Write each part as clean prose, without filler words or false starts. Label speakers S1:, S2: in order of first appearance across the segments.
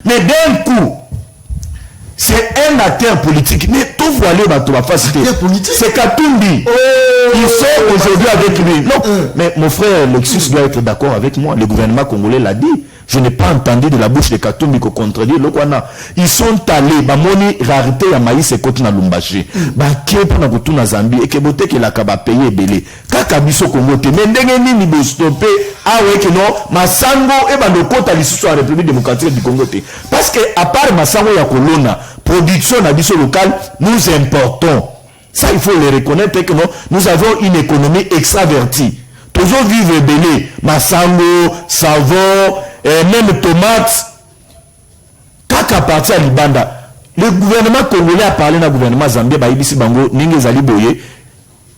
S1: Mais d'un coup, c'est un acteur politique. Mais tout voilé, c'est Katumbi. Ils sont aujourd'hui avec lui. Non, mais mon frère Lexus doit être d'accord avec moi. Le gouvernement congolais l'a dit. Je n'ai pas entendu de la bouche de Katumbi qu'on contredit. Ils sont allés, moni rarité à maïs et côté na Lumbashi. Pour na kutu na Zambie et que bote que la kaba paye belé. Kaka biso kongote. Mais ndenge ni bo stopper. Ah ouais que non. Masango et bando kota lisusu à République démocratique du Congo. Parce que à part Masango ya kolona, production na biso locale, nous importons. Ça il faut le reconnaître que non. Nous avons une économie extravertie. Toujours vivre belé. Masango, savon, et même tomates, kaka parti à Libanda. Le gouvernement congolais a parlé dans le gouvernement zambien,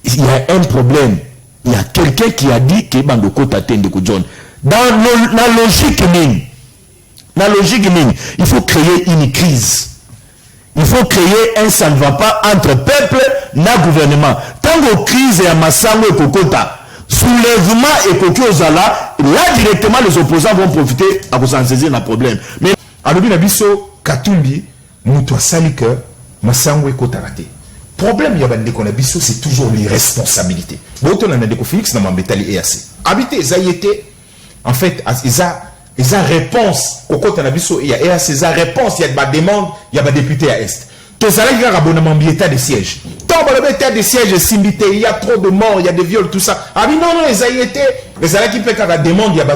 S1: il y a un problème. Il y a quelqu'un qui a dit que Bandoko Tatende John. Dans la logique mine, il faut créer une crise. Il faut créer un ça ne va pas entre peuple et gouvernement. Tant que crise est à Massango et Kokota, soulèvement et Koki Ozala, là directement les opposants vont profiter à s'en saisir le problème. Mais
S2: à l'objet Nabiso, Katumbi, Moutoua Salike, Massango et Kotarate. Problème, il y a des Nabiso, c'est toujours l'irresponsabilité. Bon, on a des Félix dans Mambetali EAC. Habité, ça y était. En fait, ils ont réponse au côté Nabiso, il y a EAC, ils ont réponse, il y a des demandes, il y a des députés à Est. Tout ça, il y a un abonnement état de siège. Tant que l'état de siège est simbité, il y a trop de morts, il y a des viols, tout ça. Ah oui, non, ils ont été. Les alliés qui fait la demande, il y a des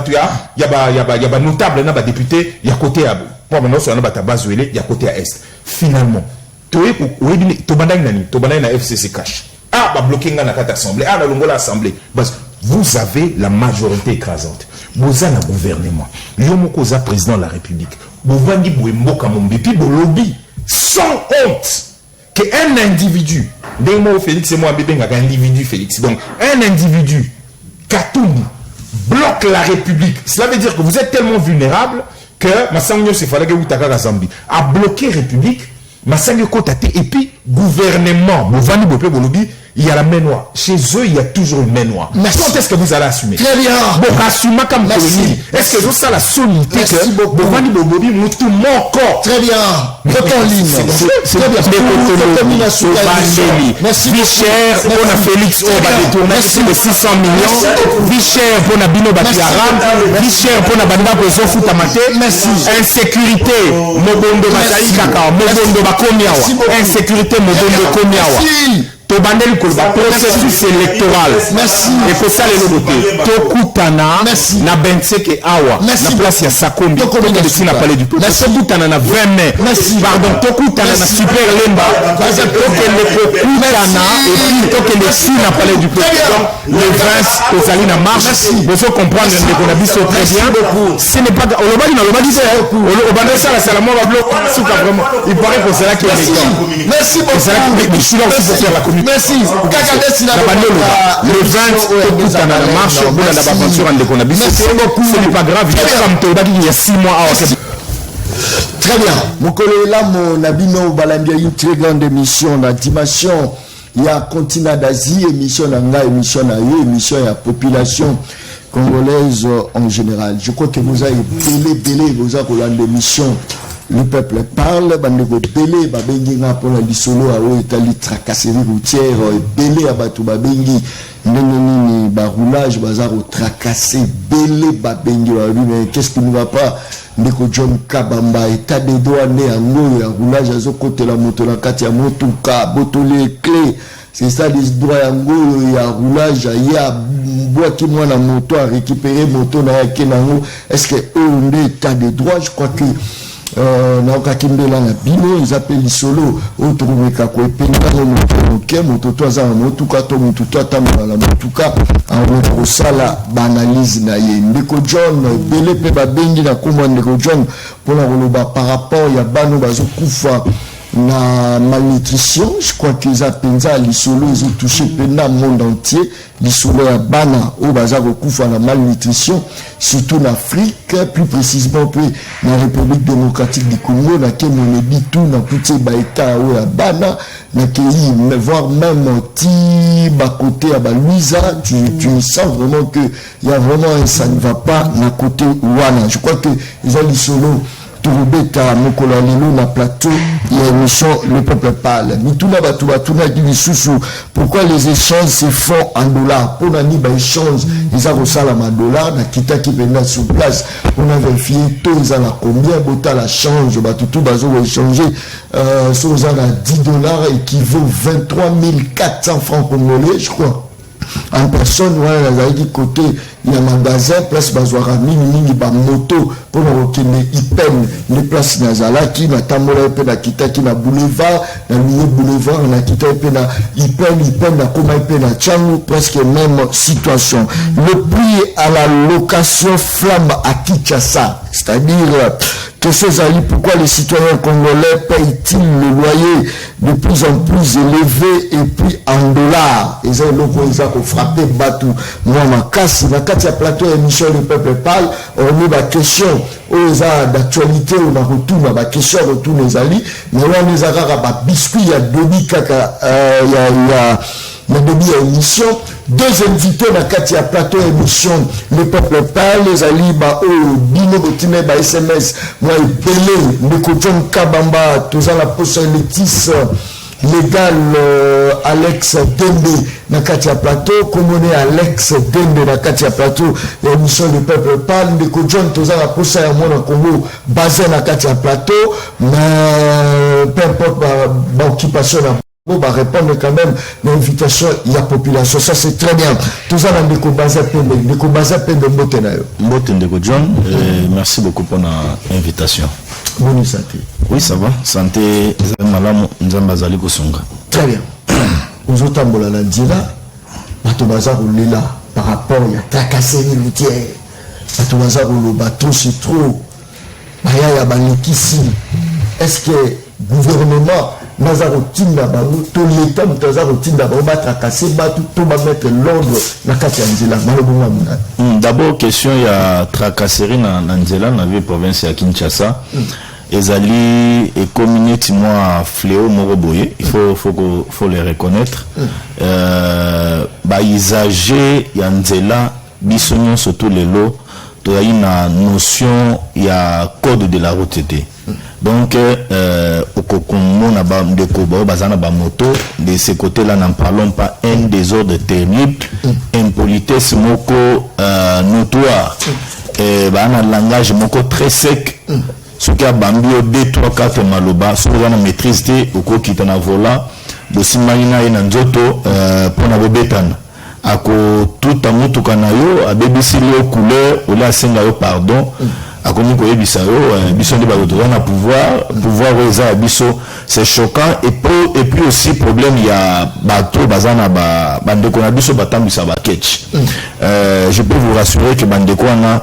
S2: notables, il y a des députés, il y a côté à pour maintenant, il y a des base il y a côté à Est. Finalement, tu na FCC cash. Ah, bah bloqué dans la assemblée. Ah, dans l'assemblée. Vous avez la majorité écrasante. Vous avez le gouvernement. Vous avez le président de la République. Vous avez le lobby. Sans honte qu'un individu, Félix et moi, un individu Félix, donc un individu, Katumbi, bloque la République. Cela veut dire que vous êtes tellement vulnérable que Massango Sefalage Outaka Zambie a bloqué la République, Massango Kotate, et puis gouvernement, Mouvani Bopé Bolobi, il y a la main noire. Chez eux, il y a toujours une main noire. Quand est-ce que vous allez assumer?
S1: Très bien.
S2: Bon, assumez comme colonie. Est-ce que vous avez la solidité que Mouvani Bolobi, tout mon corps?
S1: Très bien. Votre en ligne.
S2: C'est bien. Merci. Vie chère pour la Félix, on va détourner de 600 millions. Vie chère pour la Bino Batiaram. Vie chère pour la Banda Kozo Futamate.
S1: Merci.
S2: Insécurité. Mobondo Mataï Kaka. Mobondo Bakomiawa. Insécurité. Mobondo Komiawa. Tobandel Kolba, processus électoral.
S1: Merci.
S2: Et pour ça, les nouveautés. Tokutana, na Benseke Awa, na place ya Sakombi, Tokutana n'a parlé du peuple. Tokutana na 20 mai. Pardon, Tokutana na Super Lemba. Tokutana, et puis Tokutana n'a parlé du peuple. Le 20, aux alliés na marche. Il faut comprendre qu'on a vu ça très bien. Ce n'est pas. On l'a dit, ça, la Salamo va bloquer. Il paraît que c'est là qui est élégant.
S1: Merci beaucoup.
S2: C'est là qui est je suis là aussi pour faire la communauté.
S1: Merci.
S2: Le 20, tout en marche, ce n'est pas grave. Il y a 6 mois.
S1: Très bien. Mon collègue là, mon abino Balambia, une très grande émission, la dimension. Il y a continent d'Asie, émission d'Anga, émission d'Aïe, émission de la population congolaise en général. Je crois que vous avez belé, vous avez l'émission. Le peuple parle, bandeko belé, babengi nga pour la lisolo a Itali tracasserie routière, belé abatu babengi, nini baroulage, bazaro tracassé, belé babengi, mais qu'est-ce qui ne va pas? Ndeko John Kabamba, état des douanes, ango, ya roulage, azo côté la moto, la kati ya motuka, botolé clé, c'est ça les droits ango, ya roulage, ya bois qui moi la moto a récupéré moto na ya kenango, est-ce que on est état des droits? Je crois que ils appellent solo autre banalise na ye ndeko John belé pe babengi na kombo ndeko John pour la par rapport ya bano bazokufa na malnutrition. Je crois qu'ils appellent ça l'isolo, ils ont touché pendant le monde entier l'isolo ya bana au bazar kufa na malnutrition, surtout en Afrique, plus précisément dans la République démocratique du Congo, na ke on dit tout na petit baïta ou ya bana na ke mais voire même ti ba côté à Louisa, tu sens vraiment que il y a vraiment ça ne va pas na côté wana. Je crois que ils ont l'isolo
S3: Tourubeta Mokola Lelo na plateau il y a émission Le Peuple Parle. Mituna Batuna Sous pourquoi les échanges se font en dollars? Pour nani ba échange ils ont ça en dollars na kita qui vient sur place on a vérifié tout ils ont combien bota la change batutu bazo échanger sur ça à $10 équivaut 23 400 francs congolais je crois. En personne, voilà, il côté, il y a un magasin, place Bazoara, mini, moto, pour le Ipen, les places Nazala, qui n'a Tamola, na Kita, qui n'a boulevard, na milieu boulevard, na Kita, na Ipen, na Koma, na Tchamou, presque même situation. Le prix à la location flamme à Kinshasa, c'est-à-dire, que ces alliés, pourquoi les citoyens congolais payent-ils le loyer de plus en plus élevé et puis en dollars? Et ça, ils ont frappé Batou. Moi, ma casse, la carte à plateau émission Le Peuple Parle, on a ma question, aux d'actualité, on a retourné ma question, retourne les alliés, mais on les a rabat biscuit, il y a Dobi Kaka, il y a Dobi à émission. Deux invités dans Katia plateau émission Le Peuple Parle, les alliés, Bino Botine, SMS, moi, Pelé, Nekojon Kabamba, tout ça, la poste Létis, légal Alex Dembe, dans Katia plateau, commoné Alex Dembe, dans Katia plateau, l'émission Le Peuple Parle, Nekojon, tout ça, la poste à moi, dans Congo, basé dans Katia plateau, mais peu importe ma occupation, on va répondre quand même l'invitation, il y a population, ça c'est très bien. Tout ça dans des Kobaza Pende
S1: Ndeko John, merci beaucoup pour l'invitation.
S3: Bonne santé.
S1: Oui, ça va. Santé, Malam, Nzambazali Kosonga.
S3: Très bien. Nous autres, on a dit là, on est là par rapport à la tracasserie routière. Le bateau, c'est trop. Est-ce que le gouvernement Nazarotina Banou, tout l'État Nazarotina Banou va tracasser, tout va mettre l'ordre dans la
S1: D'abord, question, il y a tracasserie dans Nzela, dans la province de Kinshasa. Ezali et communauté moi fléau Moroboye, il faut les reconnaître. Ils âgés y a Nzela, bisognon surtout les lots, il y a une notion, il y a code de la route. Donc, de ce côté-là, n'en parlons pas, un désordre terrible, impolitesse moko notoire, un langage moko très sec, ce qui a bambio 2, 3, 4 maloba, ce qui a maîtrise, au coup qui est en volant, de Simaina et Nanzoto, pour la bobétane. Ako tout à mutu kanayo, a BBC le couleur, ou la senga yo pardon. Akomi ko yebisa yo biso ndi ba na pouvoir reza biso c'est choquant et puis aussi problème il y a bateau bazana bandeko na biso batambisa ba catch. Je peux vous rassurer que bandeko na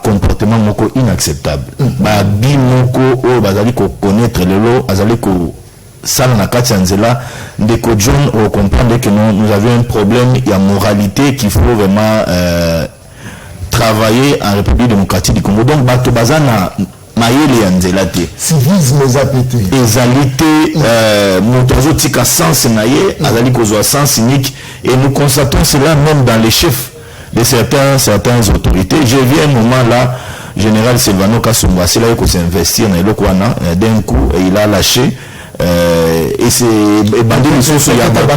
S1: comportement moko inacceptable. Ba bi moko o bazali ko connaître lelo azali ko sala na kati nzela ndeko John on comprendre que nous avions un problème il y a moralité qu'il faut vraiment travailler en République démocratique du Congo. Donc, Bato Bazana, Mayele Yanzelate.
S3: Civisme zapété.
S1: Ezalité, Motozo Tika sens naye, Azali Kozoa sens unique. Et nous constatons cela même dans les chefs de certaines autorités. J'ai vu un moment là, Général Silvano Kasumba, c'est là qu'il s'est investi dans l'Okwana, d'un coup, et il a lâché. Et c'est bandé les sources il y a
S3: bandé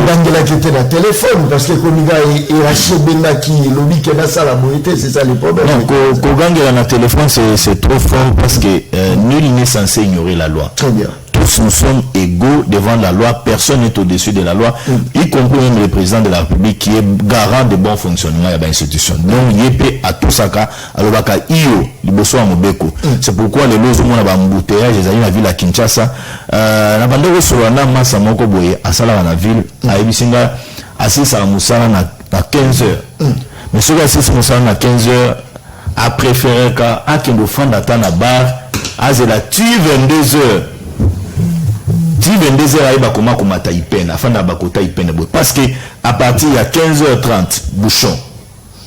S3: qui était dans le téléphone parce que comme il a racheté Bena qui lobby qui a ça la monété c'est ça le problème.
S1: Non, Kogange dans le téléphone c'est trop fort parce que nul n'est censé ignorer la loi.
S3: Très bien.
S1: Tous nous sommes égaux devant la loi, personne n'est au-dessus de la loi, y compris même le président de la République qui est garant de bon fonctionnement de l'institution. Donc, il est à tout ça, alors c'est pourquoi les lois ont un embouteillage, les amis la ville à Kinshasa, la bande de Solana, Massa Moko Boye, à Sala la ville, à Ebisinga, à 6 à Moussala à 15 heures. Mais ce gars, 6 Moussala à 15 heures, a préféré qu'à Kendo Fandata na bar, à Zela, tu 22 heures. Si 22 heures arrive à comment commater Ipen, afin d'abakota Ipen, parce que à partir de 15h30, bouchon.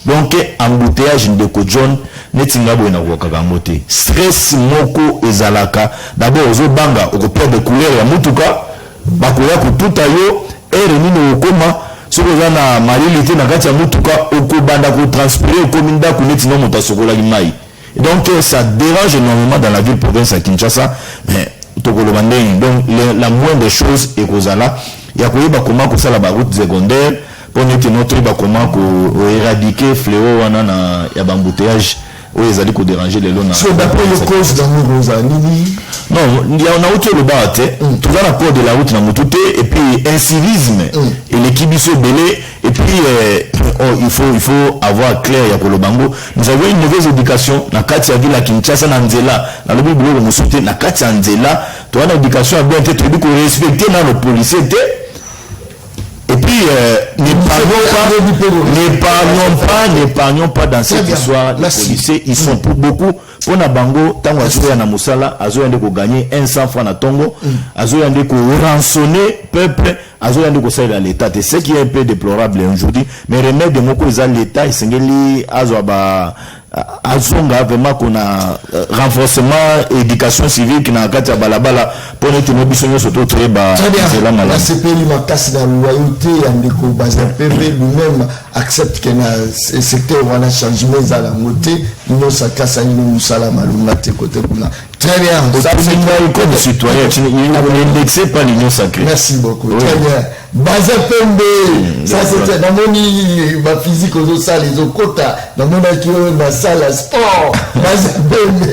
S1: Donc, embouteillage de John, netingabo na wakamote. Stress moko ezalaka. D'abord, aux banga, au père de couleur ya mutuka, bakoya ko tutayo, et renino okoma, ce que na malilité na kati ya mutuka, oko banda ko transpirer, oko minda ko netino motasokola limai. Et donc ça dérange énormément dans la ville province à Kinshasa, mais donc la moindre chose est que là il y a comment que ça la route secondaire pour notre comment éradiquer fléau wana ya bambouteillage où ils allaient déranger les lots.
S3: C'est d'après le cause d'amour
S1: non, il y a un autre le bas, tout dans la code de la route, et puis incivisme, et l'équipe se belé, et puis il faut avoir clair, il y a pour le bango. Nous avons une mauvaise éducation, la Katia ville à Kinshasa, Nanzela, dans le Bible, nous sommes la Katia Nanzela, tu as l'éducation a bien été traduite pour respecter dans le policier. Et puis, n'épargnons pas dans cette histoire. Les policiers, ils sont pour beaucoup. Pour na bango, tant que na musala, azo yande ko gagner 100 francs na tongo, azo yande ko rançonner peuple, azo yande ko saïda l'État. C'est ce qui est un peu déplorable aujourd'hui. Mais remède de moko ils l'État, ils s'engeli azo ba azonga vraiment qu'on a renforcement éducation civique na kati ya balabala pour notre mobilisation surtout très bas.
S3: La CPI ma casse la loyauté andeko Bazapembe lui-même accepte que na secteur wana changement à la moté nous ça casse à nous sala malunga te côté kuna. Très bien.
S1: Ça c'est le code citoyen, il est indexé par l'Union sacrée.
S3: Merci beaucoup. Très bien. Bazapembe, ça c'était dans mon ma physique aux salles les quota dans mon accueil ma salle sport. Bazapembe,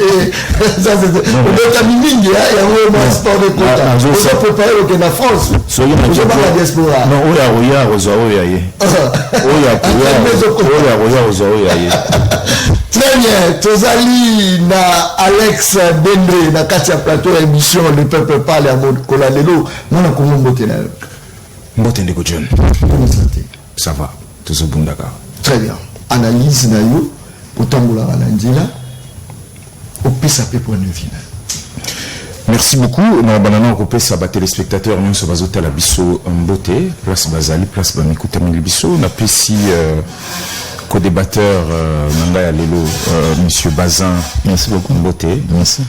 S3: ça c'était le camining il y a un sport de quota. On peut pas aller au France.
S1: Soyez pas la diaspora. Non, oya
S3: Très bien, Tozali na Alex Dendre na Katia Plateau émission Le Peuple Parle à mode Kolalelo. Mon comment mbotena.
S2: Mbotende ko John. Ça va, tout ce bon d'accord.
S3: Très bien. Analyse na yo otambola na ndila. Opesa pe point de vue.
S2: Merci beaucoup. Nous banana coupé ça ba téléspectateurs nous sur bazota la biso mbote, place Bazali, place Bamikuta Milibiso, na pesi co-débatteur Nangaya Lelo, monsieur Bazin.
S1: Merci beaucoup.
S2: Mbote.
S1: Merci.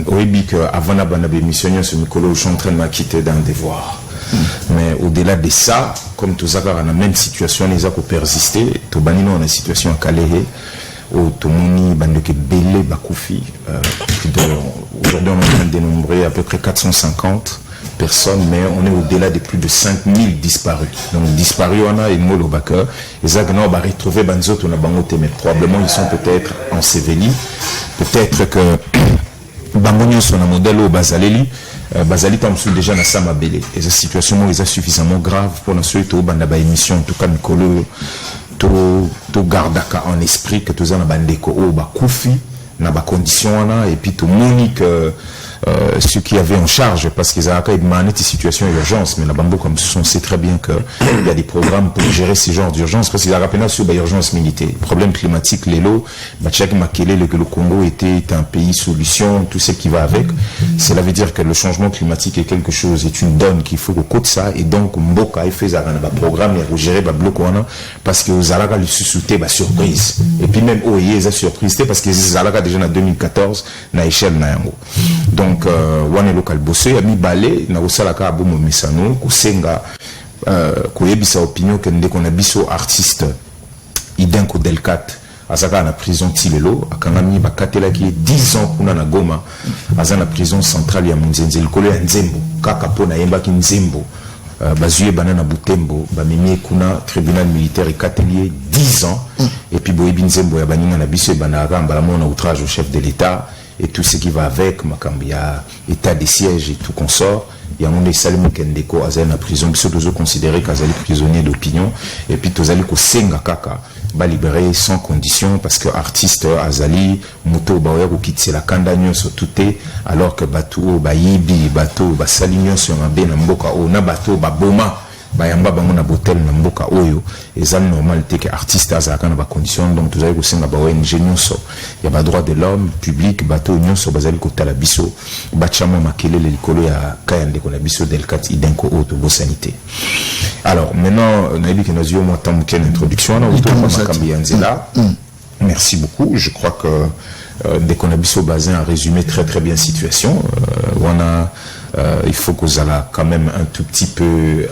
S2: Oui, que avant la bande missionnaire sur Mikolo, je suis en train de m'acquitter d'un devoir. Mais au-delà de ça, comme tous dans la même situation, les accords persister, tout banino dans la situation à Calais, où tout le monde est belé bakoufi. Aujourd'hui, on est en train de dénombrer à peu près 450 personnes, mais on est au-delà de plus de 5000 disparus. Donc, disparus, on a une molle au backer. Et ça, on va retrouver Banzot, on a bangoté, mais probablement ils sont peut-être ensevelis. Peut-être que Bangonio sont un modèle au Bazaleli. Bazali tamsou déjà na sama belé. Et cette situation est suffisamment grave pour nous souhaiter au bandaba émission, en tout cas, Mikolo, to gardaka en esprit que tous en bandeko au bakoufi, na ba condition et puis tout monique ceux qui avaient en charge, parce qu'ils avaient demandé des situations d'urgence, mais la bambo comme ce on sait très bien qu'il y a des programmes pour gérer ces genres d'urgence, parce qu'ils avaient rappelé sur l'urgence militaire, problème climatique, l'élo, Bachak Makele, que le Congo était un pays solution, tout ce qui va avec. Cela veut dire que le changement climatique est quelque chose, est une donne qu'il faut qu'on cote ça, et donc Mboka fait un programme et gérer bloc parce que vous allez le sous-souter surprise. Et puis même OIE est surprise parce que les allez déjà en 2014 na échelle na yango. Donc wane local bossé a mis balé na osalaka abomo misano kusenga koyebisa opinion que ndeko na biso artiste Idenko Delcat azaka na prison Tilelo akangami bakatela ki 10 ans kuna na Goma azana prison centrale ya Munzenze likolo ya Nzembo kaka pona yemba ki Nzembo bazuye banana Butembo bamimi kuna tribunal militaire et catelier 10 ans et puis boyebi Nzembo ya baninga na biso banaka mbala mona outrage au chef de l'État et tout ce qui va avec Makambia, état de siège et tout consort. Il y a un monde Salim Kendeko Azali na prison, puis tous considérés qu'Azali prisonnier d'opinion, et puis tous allés ko senga kaka, ba libéré sans condition parce que artiste Azali moto ba oya ko kitse la kandanyo so touté alors que bateau ba yibi bateau ba salignon sur un ben mboka o na bateau ba boma bayamba bango na botel na mboka oyo ezali normalité que artiste azaka na ba condition donc tous allez ko senga ba ONG nyonso ya ba droit de l'homme public bateau nyonso bazali ko tala biso bachama makelele likolo ya kayande ko na biso Delcat Idenko auto bo sanité. Alors maintenant na yebi que nous avons tant une introduction na auto makambi yanzela. Merci beaucoup, je crois que dès qu'on a biso bazin a résumé très très bien situation on a il faut que vous allez quand même un tout petit peu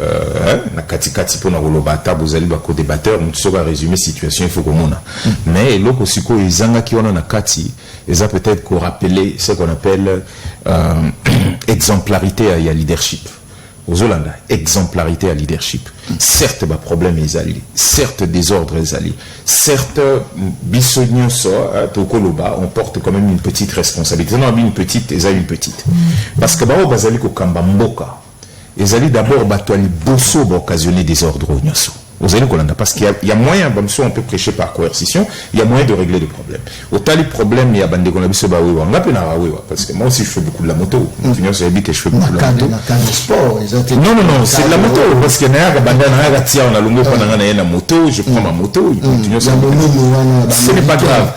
S2: na katikati pour na rolobata vous allez bako débatteur nous sera résumer situation il faut qu'on a mais loko siko izanga ki wana na kati eza peut-être qu'on rappeler ce qu'on appelle exemplarité à leadership aux Hollandais, exemplarité à leadership. Certes, bah, problème est allé. Certes, désordre est allé. Certes, bisogno so, tokoloba, on porte quand même une petite responsabilité. Non, une petite, parce que bah, au bazali ko kamba mboka. Ils allaient d'abord battre les bosso pour occasionner des ordres au nyoso. Vous allez comprendre parce qu'il y a moyen, même si on peut prêcher par coercition, il y a moyen de régler des problèmes. Autant les problèmes, il y a bande qu'on a vu parce que moi aussi je fais beaucoup de la moto. Je sais que je fais beaucoup de la moto. Non, c'est de la moto parce que on a longué pendant la moto, je prends ma moto, ce n'est pas grave,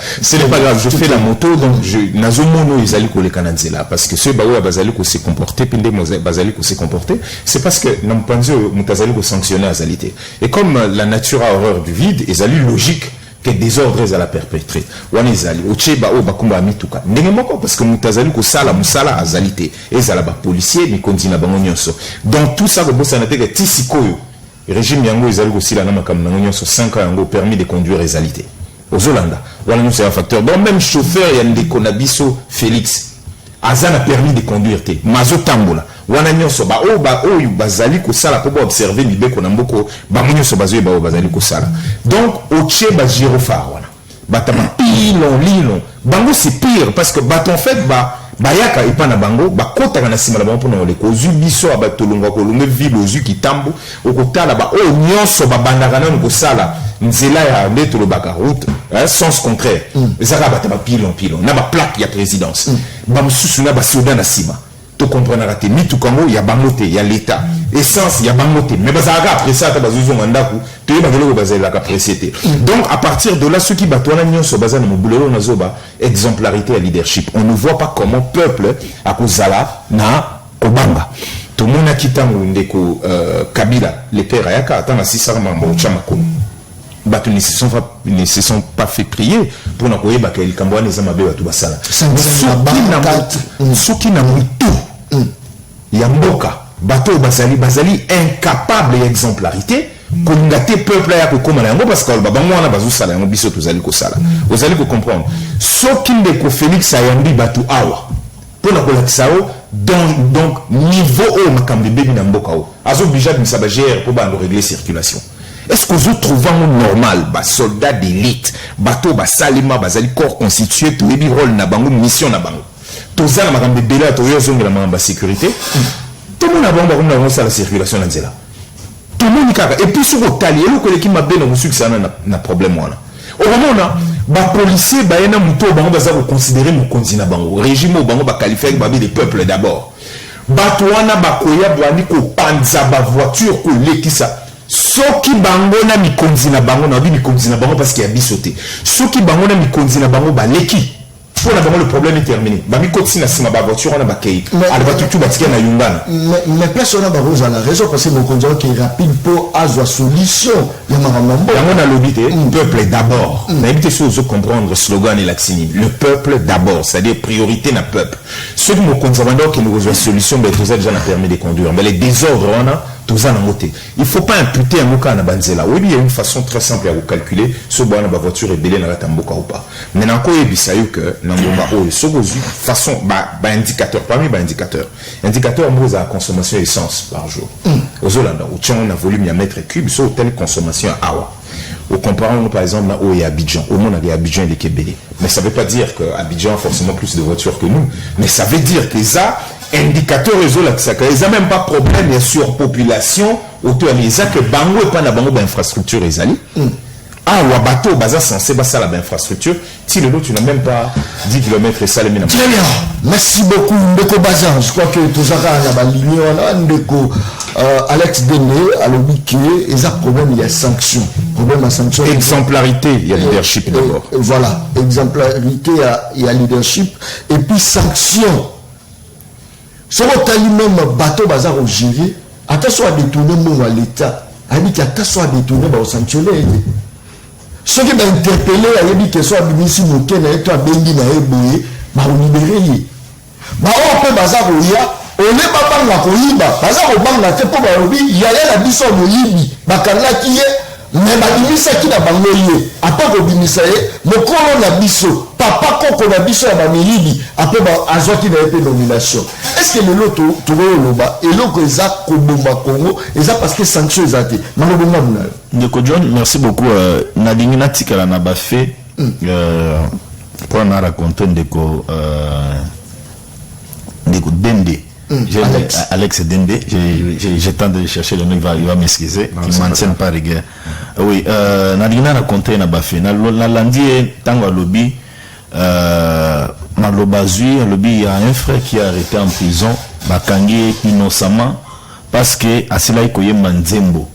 S2: je fais la moto donc je nazomono ils allaient coller canadien parce que ceux baou bazali ko se comporter pinde bazali ko se comporter, c'est parce que n'ampanzo mutazali ko sanctionner azalité. Et comme la nature a horreur du vide, ils allaient logique que des ordres à la perpétrer. Wan ezali ocheba o bakumba mituka. Ndenge parce que mutazali ko sala musala azalité. Ezala ba policier mi kontina bango nyonso. Donc tout ça que bossa na teke tisikoyo. Régime yango ezali ko sila na makam na nyonso 5 ans yango permis de conduire ezalité. Aux Hollandais, voilà c'est un facteur. Donc même chauffeur il y a des konabiso Félix. Azana permis de conduire te. Mazo tambola. Wana nyonso ba o bazali ko sala po observer libe ko namboko ba nyonso bazo ba bazali ko sala. Donc oche ba gyrophare wana. Batama pilon. Bango c'est pire parce que baton fait bayaka epana bango bakota kana sima la bango pona ole ko zubiso abatolonga ko longe ville ozu kitambo okotala ba o nyonso ba bandaka na ko sala nzela ya ndeto lo baka route sens contraire ezaka batama pilon na ba plaque ya présidence ba mususu na ba soda na sima to comprendre raté mitu kango ya bamote ya l'état essence ya bamote mais bazaka après ça ta bazuzo mandaku to yeba ngelo bazela ka précité donc à partir de là ceux qui batona nyonso bazana mobulelo na zoba exemplarité à leadership on ne voit pas comment peuple akozala na kobanga to mona kitango ndeko Kabila les pères ayaka atanga sisarama mbo chamako batu ne se sont pas fait prier pour na koyeba ka likambo wana ezama be batu basala soki na mutu ya mboka bato bazali incapable et exemplarité kolingate peuple ya ko komana yango parce que bango wana bazosala yango biso tozali ko sala vous allez comprendre soki ndeko Félix ayambi batu awa pour na kolakisa o donc niveau o makambi bebi na mboka o azo bija bisaba GR pour bando régler circulation. Est-ce que vous trouvez normal, soldats d'élite, bateau, salima, bazali corps constitué, tout le rôle na bango, mission na bango. Tout ça, na makambe bela, tout le monde la sécurité. Tout le monde a bango, la circulation dans là. Tout le monde y et puis sur le talier, le qui m'a bien reçu que ça n'a problème là. Au moment où policier, na muto, bango, bazali considérer mon continent bango, régime bango, qualifié avec des peuples d'abord. Batouana, bakoya, boaniko, panza, voiture, kolekisa. Soki bango na mikonzi na bango na mikonzi na bango parce qu'il y a bisoté. Soki bango na mikonzi na bango ba leki. Pour na bango le problème est terminé. Ba mikotsi na sima ba voiture on a ba kei. Ala ba tutu ba tika na yungana.
S3: Mais personne ba roza la raison parce que mon conjoint qui est rapide pour azwa solution. Ya maramambo.
S2: Bango na lobité peuple d'abord. Na éviter chose comprendre slogan et l'axini. Le peuple d'abord, c'est-à-dire priorité na peuple. Ceux qui mon conjoint qui nous reçoit solution ben tout ça déjà na permis de conduire. Mais les désordres on a tout ça il ne faut pas imputer un mot à Banzela. Oui, il y a une façon très simple à vous calculer ce que la voiture est belée dans la tamboka ou pas. Mais encore, il y a que façon, indicateur, parmi les indicateurs. Indicateur, on a la consommation d'essence par jour. Aux Hollandais, on a volume à mètre cube, sur telle consommation à Awa. Au comparant par exemple là où il y a Abidjan, au monde il y a Abidjan et les Québécois. Mais ça ne veut pas dire qu'Abidjan a forcément plus de voitures que nous. Mais ça veut dire que ça, indicateur réseau là, ils n'ont même pas problème de surpopulation autour de ça que bango et pas na bango d'infrastructure les alliés. Ah, ou à bateau, baza censé basser la infrastructure. Si le lot, tu n'as même pas 10 km et ça les mène.
S3: Très bien. Merci beaucoup, Ndeko Bazan. Je crois que tout ça, il y a ligne, Ndeko Alex Dené, à l'obiki, il y a problème, il y a sanction. Problème à sanction.
S2: Exemplarité, il y a leadership d'abord.
S3: Voilà, exemplarité, il y a leadership. Et puis sanction. Si on a même bateau, bazar au gérer, attention à détourner mon à l'État. Il dit qu'attention à détourner, on sanctionner. Ceux qui m'ont interpellé, ils disent que soit Bimisi Moké, na eto Bengi na Eboye, on libéré. On peut bazar au ya, on est pas banga koyiba baza ko banga te po ba lobi yaya na biso moyibi bakanga kiye mais babimisa ki na bango ye apa ko bimisa ye mokolo na biso papa koko na biso ya bamiyibi ape ba azoti na epé nomination est-ce que le loto to loba eloko eza ko bomba Congo eza parce que sanction ezate mano bomba muna
S1: Ndeko John merci beaucoup nalingi natikala na ba fait pour en raconter Ndeko Dende. Alex Dende, j'ai tenté de chercher le nom, il va m'excuser, il m'enseigne pas rigueur. Oui, Nadina raconté na bafé, na landi tango lobby, malobazui, lobby, il y a un frère qui est arrêté en prison, bakangi innocemment, parce que asila ikoye manzembo.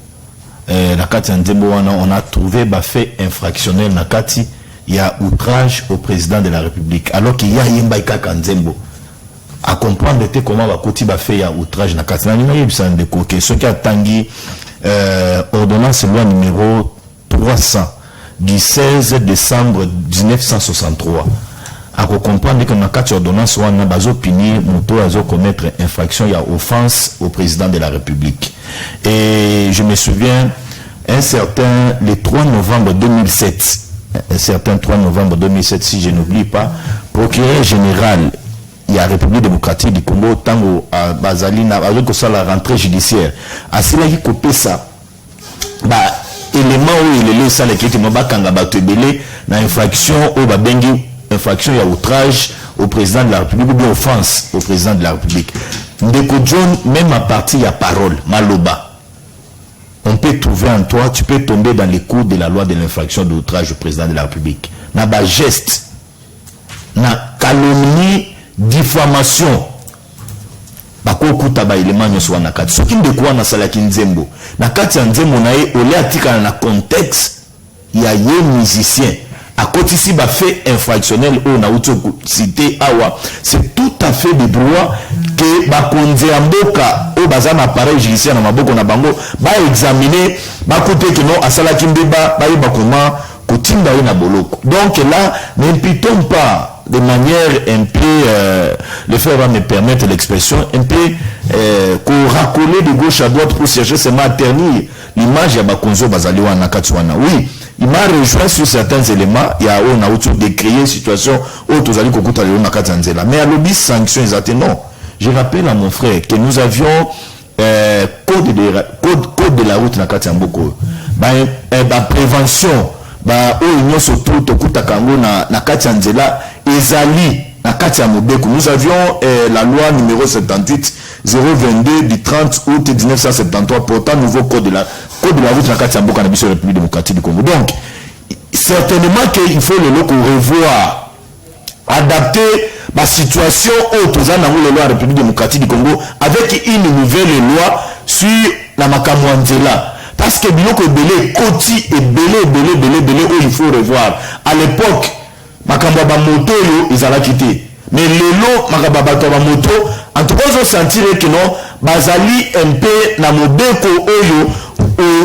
S1: La kati nzembo on a trouvé bafé infractionnel na kati, il y a outrage au président de la République, alors qu'il y a yemba ikaka nzembo. À comprendre comment va côté va faire outrage na kati na yebisa ndeko ke ce qui a tangi ordonnance loi numéro 300 du 16 décembre 1963 à comprendre que na kati ordonnance wana bazo punir moto azo commettre infraction ya offense au président de la République. Et je me souviens un certain le 3 novembre 2007 un certain 3 novembre 2007 si je n'oublie pas procureur général il y a la République démocratique du Congo tango à Bazalina avec ça la rentrée judiciaire à cela qui copie ça bah élément où il est ça les qui étaient bakanga batebele na infraction au babengi infraction ya outrage au président de la République ou bien offense au président de la République. Ndeko John même à partir ya parole maloba on peut trouver en toi tu peux tomber dans les coups de la loi de l'infraction d'outrage au président de la République na ba geste na calomnie diffamation bakokuta ba élément nyonso wana kati soki ndeko wana salaki nzembo na kati ya nzembo na ye ole atikana na contexte ya ye musicien akotisi ba fait infractionnel o na uto cité awa c'est tout à fait de droit que bakonze ya mboka o baza na appareil judiciaire na maboko na bango ba examiner bakote que non asalaki ndeba ba yeba comment kotinda ye na boloko. Donc là n'imputons pas de manière un peu, le frère va me permettre l'expression, un peu racoler de gauche à droite pour chercher seulement à ternir l'image de Bakonzo Bazaliwa Nakatsuana. Oui, il m'a rejoint sur certains éléments, il y a on a autour de créer une situation où tous allez kokuta le Nakatanzela. Mais à l'obis sanction exactement non. Je rappelle à mon frère que nous avions code de la route Nakatiamboko. Prévention. Surtout tokuta kango na kati ya nzela ezali na kati ya mobeko. Nous avions la loi numéro 78 022 du 30 août 1973 portant nouveau code de la route na kati ya mboka na biso République démocratique du Congo. Donc certainement qu'il faut le loco revoir adapter la situation autour de la République démocratique du Congo avec une nouvelle loi sur la makambo nzela. Parce que biloko belé koti et belé où il faut revoir. À l'époque, makamba ba moto yo ils allaient quitter. Mais lelo makamba ba moto en tout cas ils ont senti que non bazali un peu na mobeko oyo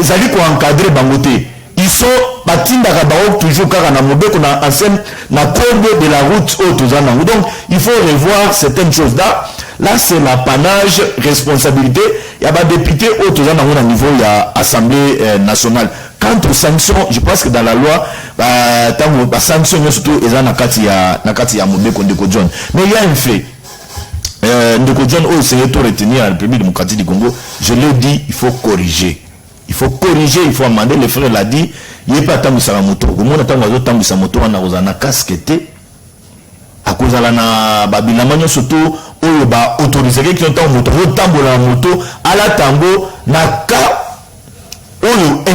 S1: zali ko encadrer bangote. Ils sont batinda kabao toujours car na mobeko na ancienne na code de la route autozana. Donc il faut revoir certaines choses là. Là, c'est l'apanage, responsabilité. Il y a des députés autozana au niveau de l'Assemblée nationale. Quant aux sanctions, je pense que dans la loi, les sanctions, surtout, ils ont nakati ya Mobeko Ndeko John. Mais il y a un fait. Ndeko John, c'est tout retenir à la République démocratique du Congo. Je l'ai dit, il faut corriger. Il faut corriger, il faut amender. Le frère l'a dit, il n'y a pas tant de moto. Au moins, tant de moto, on a casquette. À cause de la babilama, surtout, on va autoriser quelqu'un qui ont tambour moto à la tango, n'a qu'à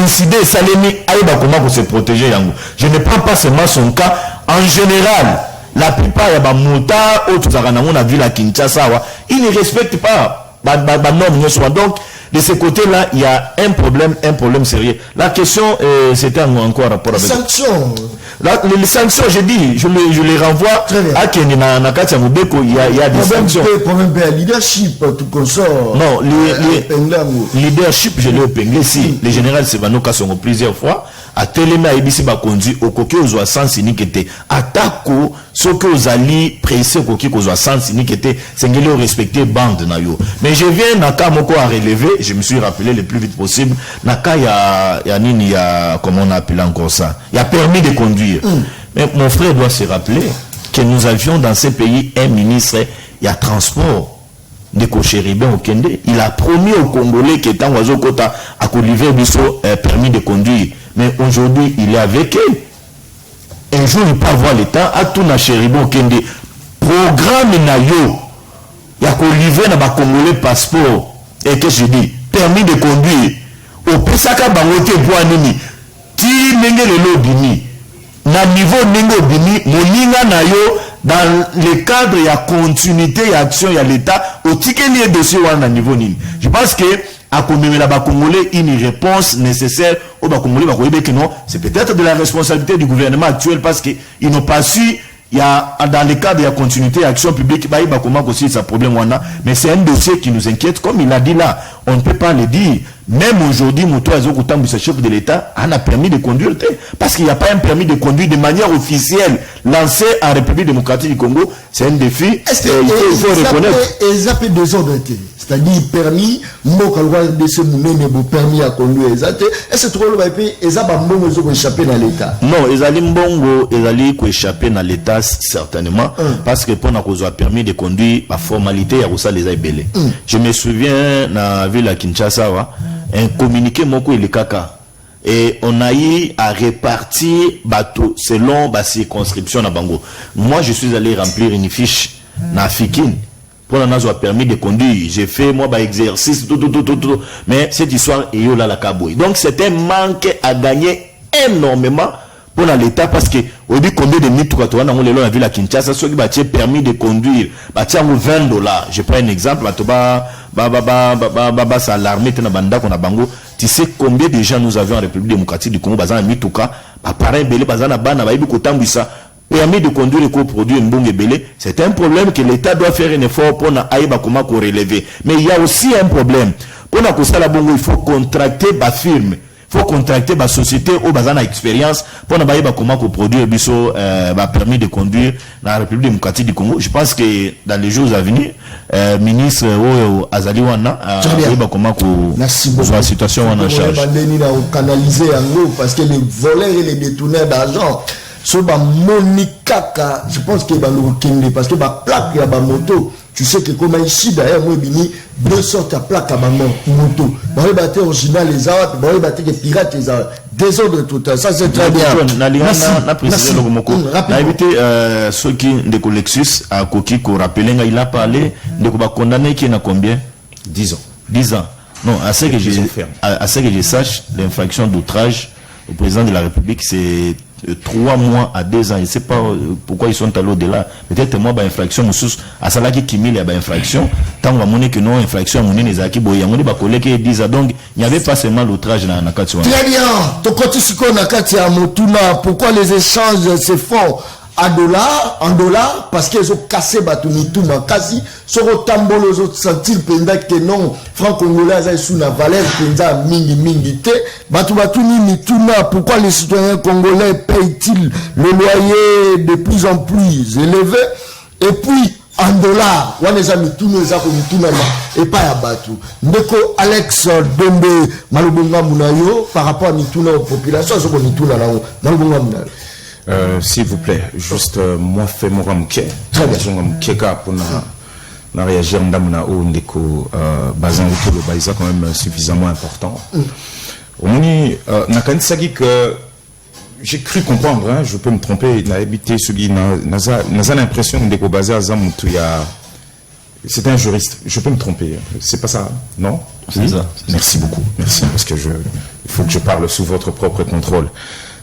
S1: incident salemi, aïba comment se protéger. Je ne prends pas seulement son cas. En général, la plupart des motards, autres à ville à Kinshasa, ils ne respectent pas les normes. Donc, de ce côté-là, il y a un problème sérieux. La question, c'était encore rapport avec...
S3: Sanctions.
S1: Les sanctions, je dis, je les renvoie à Kenina Nakatia Mobeko, il y a des sanctions.
S3: Problème de leadership, tout comme ça.
S1: Non, leadership, je l'ai épinglé, si. Les généraux Sebano Kassongo plusieurs fois, atelemi ayebisi bakonzi okoki ozwa sens unique te atako soki ozali pressé okoki kozwa sens unique te sengeli respecter bande na yo. Mais je viens na cas moko à relever, je me suis rappelé le plus vite possible na cas ya nini ya comment on appelle encore ça, il y a permis de conduire. Mais mon frère doit se rappeler que nous avions dans ce pays un ministre il y a transport de Kochéribin au Kende. Il a promis aux Congolais que tant oiseau kota à Koliver biso permis de conduire. Mais aujourd'hui, il est avec eux. Un jour, il peut avoir l'État à tout na Chéribin au Kende. Programme na yo. Il y a Koliver na ba Congolais passeport. Et que je dis, permis de conduire. Au Pesaka bangote boanini. Ti nenge le lobini. Na niveau nenge bini, moninga na yo. Dans le cadre, il y a continuité, il y a action, il y a l'État. Au ticket lié dossier ou à niveau nini. Je pense que à Congolais, une réponse nécessaire au Congolais, que non, c'est peut-être de la responsabilité du gouvernement actuel parce qu'ils n'ont pas su. Il y a dans le cadre de la continuité action publique, aussi ça problème mais c'est un dossier qui nous inquiète comme il a dit là. On ne peut pas le dire. Même aujourd'hui, Moto Azokutambu, ce chef de l'État, a permis de conduire parce qu'il n'y a pas un permis de conduire de manière officielle lancé en République démocratique du Congo. C'est un défi. Il faut reconnaître.
S3: Et ça fait deux ordres. C'est-à-dire permis, permis à conduire. Et c'est trop le pays. Et ça va échapper dans l'État.
S1: Non, ils allaient échapper dans l'État certainement parce que pour avoir permis de conduire, la formalité, il y a aussi les aibélés. Je me souviens dans la ville à Kinshasa, un communiqué moko il kaka et on a eu à répartir bateau selon la circonscription na bango. Moi je suis allé remplir une fiche na Fikine pour nous avoir permis de conduire. J'ai fait moi exercice tout. Mais cette histoire est yo là la kaboy. Donc c'est un manque à gagner énormément pour l'État parce que au début combien de minutes quand on a la ville à Kinshasa ceux qui bâtir permis de conduire bâtir $20. Je prends un exemple ça l'armée tena banda qu'on a bango. Tu sais combien de gens nous avions en République démocratique du Congo bazana mituka pareil belé bazana bana ba ibi kotambisa permis de conduire et coproduire mbonge belé. C'est un problème que l'État doit faire un effort pour na aïba comment ko relever. Mais il y a aussi un problème pour na ko sala bongo il faut contracter ba firme. Il faut contracter la société au bazana expérience pour ne pas comment produire biso permis de conduire dans la République démocratique du Congo. Je pense que dans les jours à venir, ministre Azali Wana comment la situation en charge.
S3: Canaliser parce que les voleurs et les détourneurs d'argent sont monikaka. Je pense que parce que la plaque ya ba moto. Tu sais que comme ici d'ailleurs moi bini deux sortes de plaques à ma moto. Bah battre original les autres, bah battre les pirates les autres. Désordre total. Ça c'est très bien.
S1: Na précisé le moko. Na évité ceux qui de Lexus à Koki ko rappeler il a parlé de ko ba condamné qui na combien
S2: 10 ans.
S1: 10 ans. Non, à ce que je sache, l'infraction d'outrage au président de la République c'est 3 mois à 2 ans. Je ne sais pas pourquoi ils sont allés au-delà. Peut-être moi, infraction, à cela qui il y a infraction. Tant que non, infraction, on est zaki boy, on est ba collègue 10 ans. Donc, il n'y avait pas seulement l'outrage dans la Katia.
S3: Très bien. Ton côté, si on a Katia Motuna, pourquoi les échanges se font en dollars, parce qu'ils ont cassé Batunitou Makasi, sur le tambolo, ils ont senti que non, franc-congolais, ils sont la valeur, mingi, Batunitou, pourquoi les citoyens congolais payent-ils le loyer de plus en plus élevé, et puis, en dollars, on les a mis tous nos et pas à Batou. Ndeko Alex Dembe, Malubunga Munayo, par rapport à Nitouna aux populations, c'est qu'on Nitouna là-haut, Malubunga Munayo.
S2: S'il vous plaît, juste moi fais mon ramke. Très bien. Je pour na réagir ndamuna au ndeko bazan autour le baïsa quand même suffisamment important. On y n'a qu'un sagi que j'ai cru comprendre, hein, je peux me tromper, n'a habité celui n'a l'impression ndeko bazan azamutu ya c'est un juriste, je peux me tromper, c'est pas ça, non?
S1: C'est ça.
S2: Merci beaucoup, merci parce que il faut que je parle sous votre propre contrôle.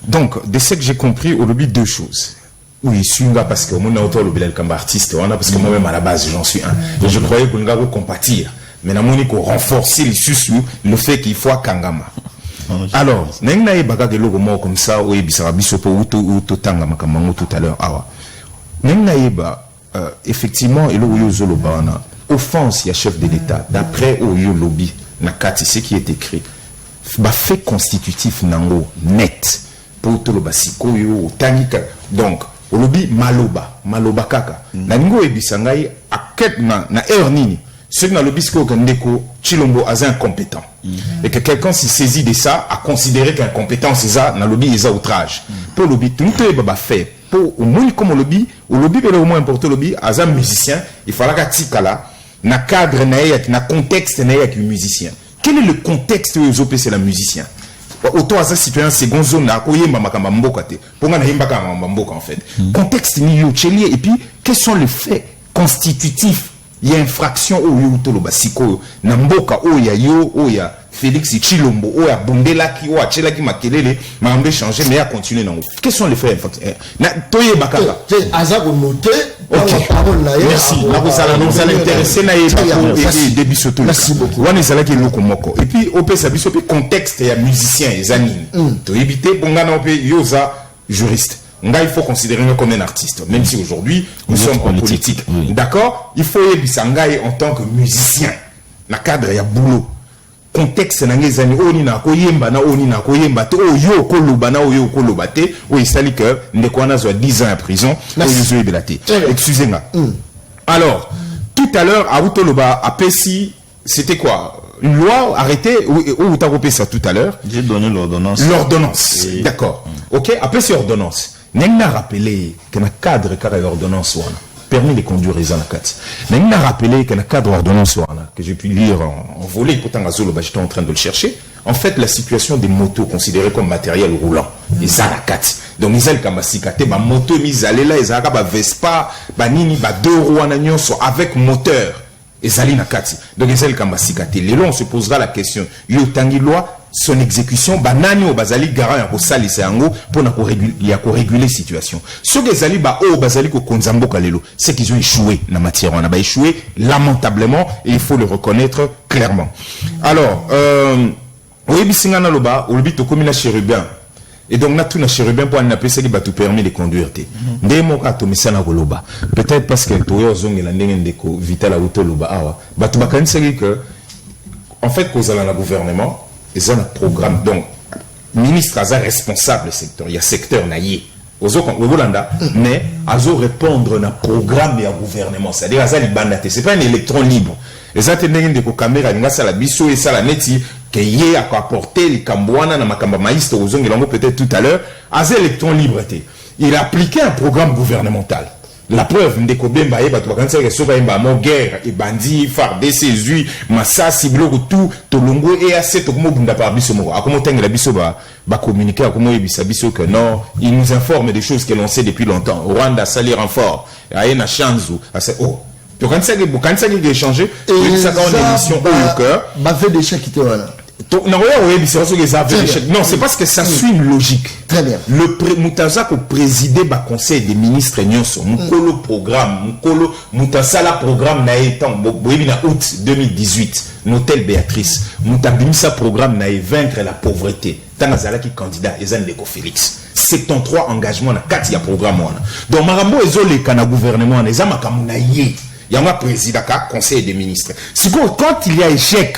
S2: Donc, de ce que j'ai compris, au lobby, deux choses. Oui, je suis là parce que mon auteur, le Bilal comme artiste, parce que moi-même à la base, j'en suis un. Et je croyais qu'on allait compatir. Mais la monnaie qu'on renforcer le fait qu'il faut à Kangama. Alors, n'enga e baga de logo mort comme ça, oui, bisara bisopo ou tangama kamango tout à l'heure. Ah, n'enga e ba, effectivement, et logo yozolo bana, offense, il y a chef de l'État, d'après au yo lobby, nakati, ce qui est écrit. ba fait constitutif nango net pour tout le basikoyo tanika donc olobi maloba kaka na ningo ebisangai aket na heure nini ceux na lobisco ndeko Chilombo a incompétent et que quelqu'un s'y saisit de ça a considéré qu'incompétence c'est ça na lobby est outrage pour lobby tout baba fait pour au moins comme lobby le moins important lobby as un musicien il fallait qu'atikala na cadre na contexte na musicien. Quel est le contexte où ils opèrent c'est la musicien? Autant à ça citoyen seconde zone na koyemba makamba mboka te pour nga na yemba ka mboka en fait contexte ni yo tcheli et puis quels sont les faits constitutifs il y a infraction au yo to lo basiko na mboka o ya Félix Chilombo o ya bondelaki o achela ki makelele mambe changer mais a continuer non quels sont les faits na toye bakaka
S3: aza ko noter
S2: merci na ko sala nous allons intéresser na et début surtout merci beaucoup wana sala ki loko moko et puis au pesa biso pe contexte ya musicien ezanini to éviter bonga na pe yoza juriste. Il faut considérer comme un artiste, même si aujourd'hui nous sommes en politique. D'accord? Il faut y en tant que musicien. Na cadre ya boulot. Contexte na ngezani oni na koyemba na oni na koyemba to yo koloba na yo koloba te o isali que ndeko na zo 10 ans en prison o yo belate. Excusez-moi. Alors, tout à l'heure à Utoloba à Pessi, c'était quoi? Une loi arrêtée ou t'as repéré ça tout à l'heure?
S1: J'ai donné l'ordonnance.
S2: L'ordonnance. D'accord. OK, après cette ordonnance. N'a rappelé que le cadre de l'ordonnance permis de conduire les anakats. N'a rappelé que le cadre d'ordonnance que j'ai pu lire en volet, pourtant j'étais en train de le chercher. En fait, la situation des motos considérées comme matériel roulant, les anakats. Donc ils ont comme sikate, ba moto mis à là, ils ont ba Vespa, ba nini, ba deux roues avec moteur. Et ali nakati. Donc ils ont comme sikate. Les lois on se posera la question. Yo tangi loi. Son exécution banani au bazali garant ya ko salisa yango pour na ko réguler la situation. Ce que zali ba o bazali ko konzambo kalelo, c'est qu'ils ont échoué na matière on a ba échoué lamentablement et il faut le reconnaître clairement. Alors oui bisingana loba ou le to komina chérubin. Et donc na tout na chérubin pour na pesa ki ba tout permis de conduire te. Ndemo ka to misana ko loba. Peut-être parce que to yo zongela ndenge ndeko vital a auto loba awa. Ba to bakanisa que en fait cause la gouvernement ils ont un programme donc ministre est responsable secteur il y a secteur naïe aux autres mais azo répondre na programme et gouvernement c'est-à-dire azali bandate c'est pas un électron libre les attendants de caméra nga sala biso et sala neti que yé a apporter les cambouana na makamba maïste aux ongelongo peut-être tout à l'heure az électron libre il a appliqué un programme gouvernemental. La preuve, ndeko bemba yeba to bakanisa ke soba yemba mo guerre et bandi far DCU masasi bloco tout tolongo et assez to komo bunda par biso mo akomo tengela biso ba communiquer akomo yebisa biso que non il nous informe des choses que l'on sait depuis longtemps. Rwanda sali renfort ayena chanzu assez oh to kanisa ke échanger et ça dans l'émission au cœur
S3: ba fait des chèques qui voilà.
S2: Non, c'est parce que ça suit une logique.
S3: Très bien.
S2: Le Moutaza ko présider ba conseil des ministres nyonso, mukolo programme, mukolo Moutasala programme na étant boyebina août 2018, Notel Béatrice, Moutabimisa programme na vaincre la pauvreté. Tanazala qui candidat Ezandeko Félix. 73 engagements na 4 ya programme wana. Donc marambo ezole kana gouvernement na ezama kamuna yé. Yanga président ka conseil des ministres. C'est quand il y a échec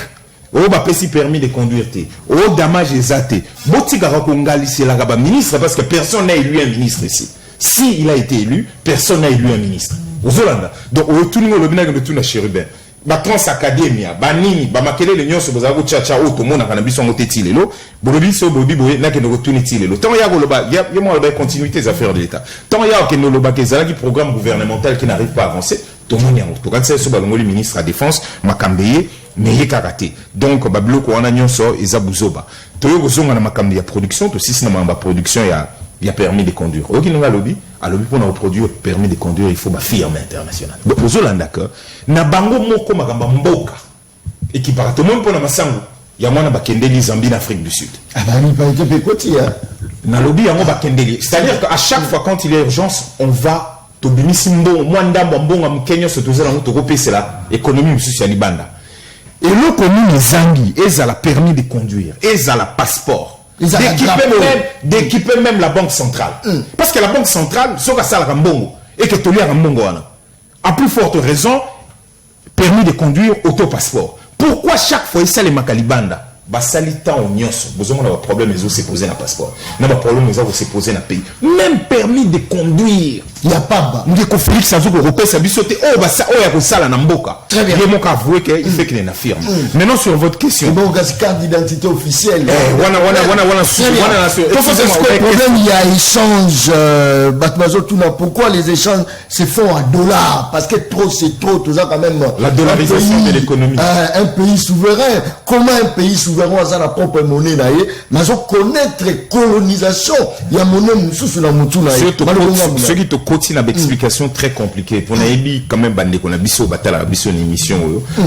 S2: oh bah pesi permis de conduire oh damage exacté botika rakongali c'est la gaba ministre parce que personne n'a élu un ministre ici si il a été élu personne n'a élu un ministre aux Hollanda donc au tout le monde le tout na chérubin ba trans academia ba nini ba makele le nyonso bozago chacha o to mona kana biso ngoteti lelo bolobi so bobi boye na ke no tuniti lelo tant ya goloba ya mo la continuité des affaires de l'état tant ya ke no loba ke zala ki programme gouvernemental qui n'arrive pas à avancer to moni en tout cas c'est so ba ngoli ministre à défense makambeye mais karaté donc babloko wana nyonso ezabuzoba to yo kozonga na makambi ya production to sisi na mamba production ya permis de conduire oki nga lobby à lobby pour produire permis de conduire il faut ba firme internationale donc ozolanda ka na bango moko makamba mboka et qui part tout le monde pour na masango ya mwana bakendeli Zambie Afrique du Sud
S3: ah bah ni pas été pécoti hein
S2: na lobby yango bakendeli c'est-à-dire qu'à chaque fois quand il y a urgence on va to bimisi mbo mwanda mbonga mkenyo so tozela ngo to kopesela économie mususu ya libanda. Et le commune Zangi, ils ont la permis de conduire, ils ont la passeport, d'équiper même la banque centrale. Parce que la banque centrale, c'est ça la Rambongo, et que tu as Rambongo. À plus forte raison, permis de conduire, auto-passeport. Pourquoi chaque fois, ils sont les Makalibanda? basali temps nyonso besoin na problème ils ont se poser na passeport na ba problème ils ont se poser na pays même permis de conduire
S3: il y a pas
S2: ndeko Félix azo ko repesa biso te oh ba ça oh ya ko sala na mboka il est mon avoué que il fait qu'il est affirme maintenant sur votre question
S3: bon carte d'identité officielle
S2: wana
S3: problème il y a échange batmazo tout na pourquoi les échanges se font en dollars parce que trop c'est trop tout ça quand même
S2: la dollarisation de l'économie
S3: un pays souverain comment un pays souverain a la propre monnaie là mais on connaître colonisation il y a monnaie mususu na mutu na
S2: ce qui te continue une explication très compliquée pour naïbi quand même bande qu'on a biso batala biso une émission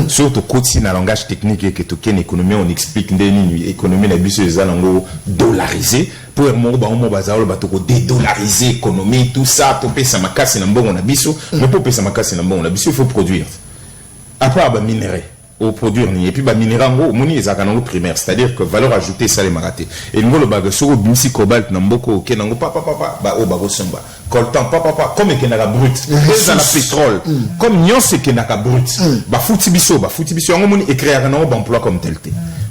S2: surtout continue un langage technique et que tu ken économie on explique ndeni économie na biso les alango dollarisé pour mo ba mo bazalo batoko dédollariser économie tout ça pour pesa makasi na mbongo na biso mais pour pesa makasi na mbongo na biso il faut produire à part ba minerai au produire ni et puis ba minerango moni ezakana primaire c'est-à-dire que valeur ajoutée ça les maraté et ngolo ba soko bimsi cobalt na mboko kenango papa ba o ba somba coltan papa comme kenaka brut pesa na pétrole comme nyonse kenaka brut ba futi biso ngo moni écrire na emploi comme tel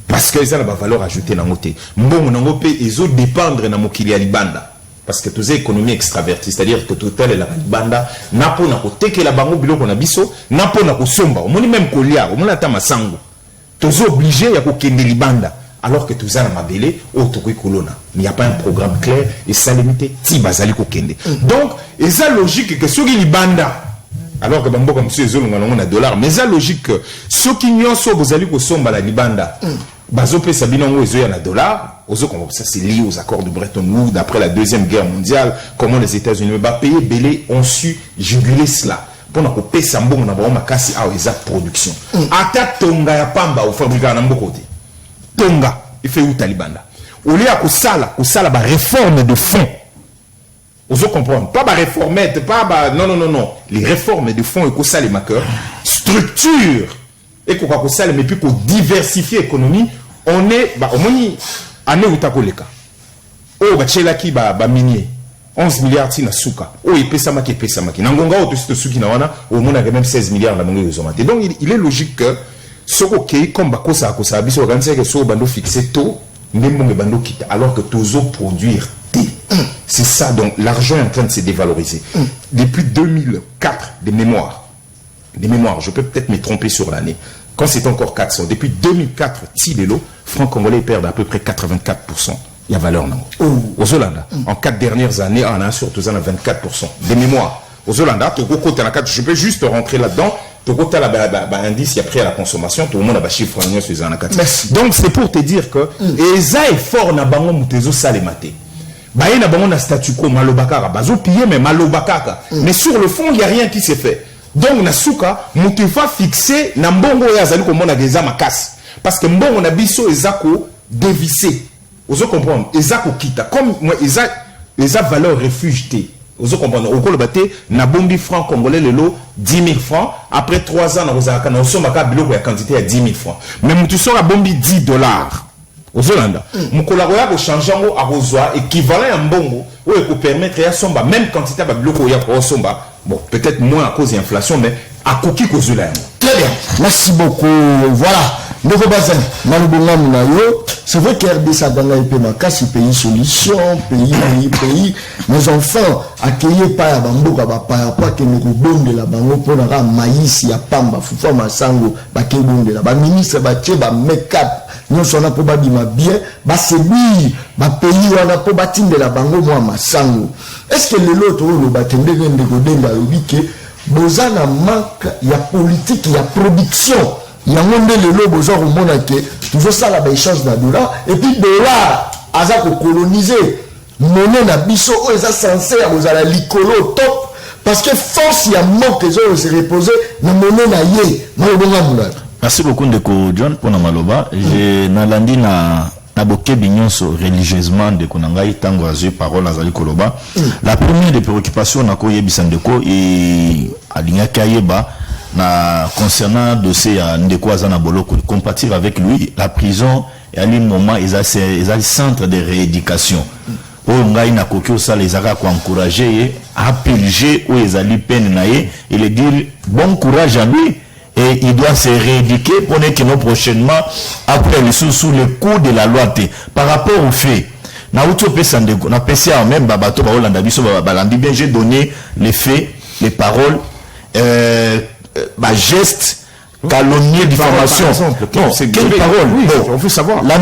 S2: parce que ça la valeur ajoutée na ngote mbongo nango pe ezo dépendre na mokili ya libanda parce que tous économie extravertie c'est-à-dire que total la banda na pona ko tekela bango biloko na biso na pona ko somba omoni même kolia omona ta masango tous obligé ya ko kende libanda alors que tous na mabele o to ko kolona il n'y a pas un programme clair et ça limité ti bazali ko kende donc et ça logique que soki libanda alors que bango comme monsieur ezolonga na dollar mais ça logique que soki nyonso bozali ko somba la libanda bazope sabinongo ezoya na dollar ozo comme ça c'est lié aux accords de Bretton Woods après la deuxième guerre mondiale comment les États-Unis ba payer belé ont su juguler cela pour na ko pesa mbongo na ba makasi a eza production ata tonga ya pamba au fabrika na mboko te tonga il fait ou talibanda au lieu ko sala ba réforme de fond ozo comprendre pas ba réformette pas ba non les réformes de fond et ko sala les marqueurs structure et ko sala mais puis ko diversifier l'économie on est au moni année utakoleka o bachela ki ba minier 11 milliards tina suka o epesa maki nangonga o to suki na wana au mona même 16 milliards na mongo yozomate donc il est logique que soko kei comme bakosa biso organiser que so bando fixer tôt ndembo bando kita alors que tozo produire c'est ça donc l'argent est en train de se dévaloriser depuis 2004 de mémoire je peux peut-être me tromper sur l'année quand c'est encore 400 depuis 2004 Tidelo franc congolais perd à peu près 84% il y a valeur non aux Hollanda en 4 dernières années on a surtout 24% de mémoire aux Hollanda je peux juste rentrer là-dedans indice après à la consommation tout le monde a chiffre donc c'est pour te dire que eza effort na bango mutezo salemate baye na bango na statu quo malobakaka bazo piller mais malobakaka mais sur le fond il y a rien qui s'est fait donc na suka mutu va fixer na mbongo ya zali ko mona geza makasi parce que mbongo na biso ezako dévisser ozo comprendre ezako kita comme moi eza valeur refuge té ozo comprendre okolo baté na bombi franc congolais lelo 10 000 francs après 3 ans na ozaka na osomaka biloko ya quantité ya 10 000 francs mais mutu sora bombi $10 aux Hollanda mukolo ya ko changer ngo arozwa équivalent ya mbongo ou ko permettre ya somba même quantité ba biloko ya ko somba bon peut-être moins à cause de l'inflation mais à koki kozula yango
S3: très bien merci beaucoup voilà ndeko bazan malubonga munayo c'est vrai que RDC abanga ipe makasi pays solution pays mais enfin accueillir pas bamboka ba pa que nous bonde la bango pona ka maïs ya pamba fufa masango ba ke bonde la ba ministre ba tie ba make-up nous sommes pour babima bien ba sebi ba pays wana po batindela bango moi masango est-ce que le l'autre le batende ndeko denda obike bozana manque ya politique ya production ya monde le lobo besoin remona que toujours ça la échange na dollar et puis dollar aza ko coloniser monnaie na biso o eza censé bozala likolo top parce que force ya manque zo se reposer na monnaie na ye malobonga mula.
S1: Merci beaucoup ndeko John pour na maloba je nalandi na boke binyonso religieusement de konangai tango azui parole azali koloba la première des préoccupations na ko yebisa ndeko et alinga kayeba na concernant dossier ya ndeko azana boloko compatir avec lui la prison et à un moment ils a centre de rééducation o ngai na kokyo ça les a ko encourager à purger ou ezali peine na ye et le dire bon courage à lui et il doit se rééduquer pour que nous prochainement après le sous le coup de la loi par rapport aux faits. Na PCA même babato ba Hollanda biso balandi bien, j'ai donné les faits, les paroles, gestes, calomnie, diffamation. Non, c'est quelle parole?
S2: Oui, on veut savoir.
S1: La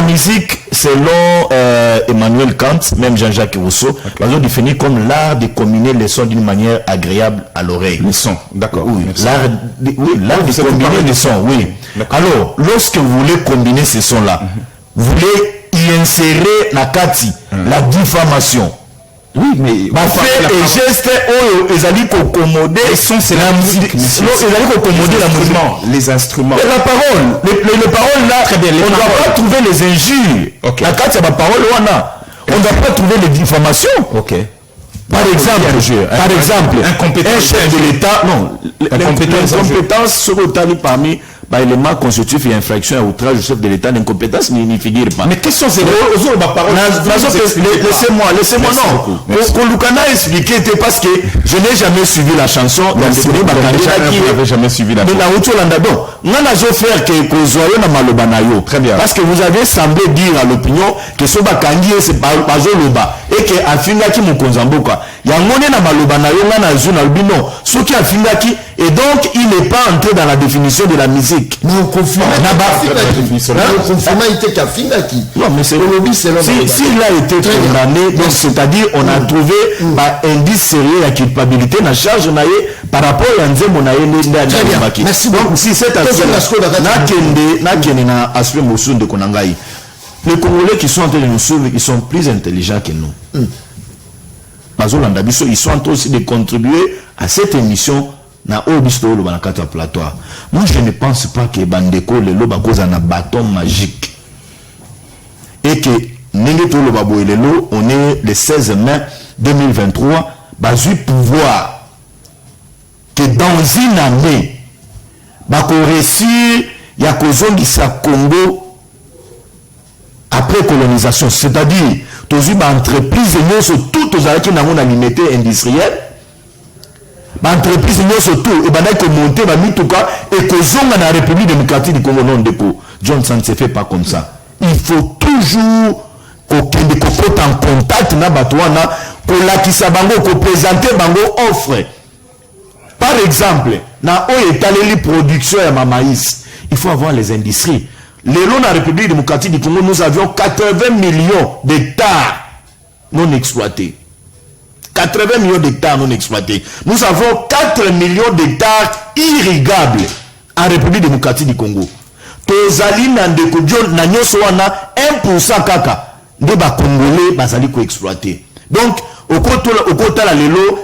S1: musique, selon Emmanuel Kant, même Jean-Jacques Rousseau, ils ont défini comme l'art de combiner les sons d'une manière agréable à l'oreille.
S2: Les sons, d'accord.
S1: Oui, l'art de combiner les sons, oui. Alors, lorsque vous voulez combiner ces sons-là, vous voulez y insérer la kati, la diffamation.
S2: Oui, mais
S1: fait et gestes ils allaient accommoder
S2: c'est la musique.
S1: Ils allaient accommoder la mouvement,
S2: les instruments.
S1: La parole, les paroles là,
S2: très bien,
S1: on ne doit pas trouver les injures.
S2: Okay.
S1: La carte, c'est ma parole, on ne doit pas trouver les diffamations.
S2: Ok.
S1: Par exemple, un chef de l'État, non, l'incompétence se parmi l'élément constitutif et infraction à outrage du chef de l'État, l'incompétence n'y figure pas.
S2: Mais quelles sont ces paroles?
S1: Laissez-moi, non. Pour Lukana expliquer, parce que je n'ai jamais suivi la chanson.
S2: n'avait jamais suivi la chanson.
S1: Très bien. Parce que vous avez semblé dire à l'opinion que ce bakangi c'est pas loba et que afingaki mukonzamboka. Yangone na maloba na yo na zuna albino. Ce qui afingaki et donc il n'est pas entré dans la définition de la musique.
S3: Non, confinement.
S1: Non, mais c'est s'il a été condamné, donc c'est-à-dire on a trouvé indice sérieux à culpabilité na charge naie par rapport à nzembo naie ndani.
S3: Merci beaucoup.
S1: Si c'est na aspect mosun de konangai. Les Congolais qui sont en train de nous suivre, ils sont plus intelligents que nous. Ils sont en train aussi de contribuer à cette émission. Moi, je ne pense pas que Bandeko le loba cause un bâton magique. Et que on est le 16 mai 2023, basu pouvoir que dans une année, bako réussir, il y a sa Congo après colonisation, c'est-à-dire tous les entreprises toutes les qui n'ont pas limité industrielle, entreprises surtout et banaki monter ba mituka et kozonga na République démocratique du Congo non déco. John ça ne se fait pas comme ça. Il faut toujours kokende kokota en contact na batwana ko lakisa bango ko présenter bango offre. Par exemple, na o etaleli production ya maïs, il faut avoir les industries. Les lots na République démocratique du Congo, nous avions 80 millions d'hectares non exploités. 80 millions d'hectares non exploités. Nous avons 4 millions d'hectares irrigables en République démocratique du Congo. Tozali nandeko na nyoso wana 1% kaka de ba Congolais bazali ko exploiter. Donc au côté la lelo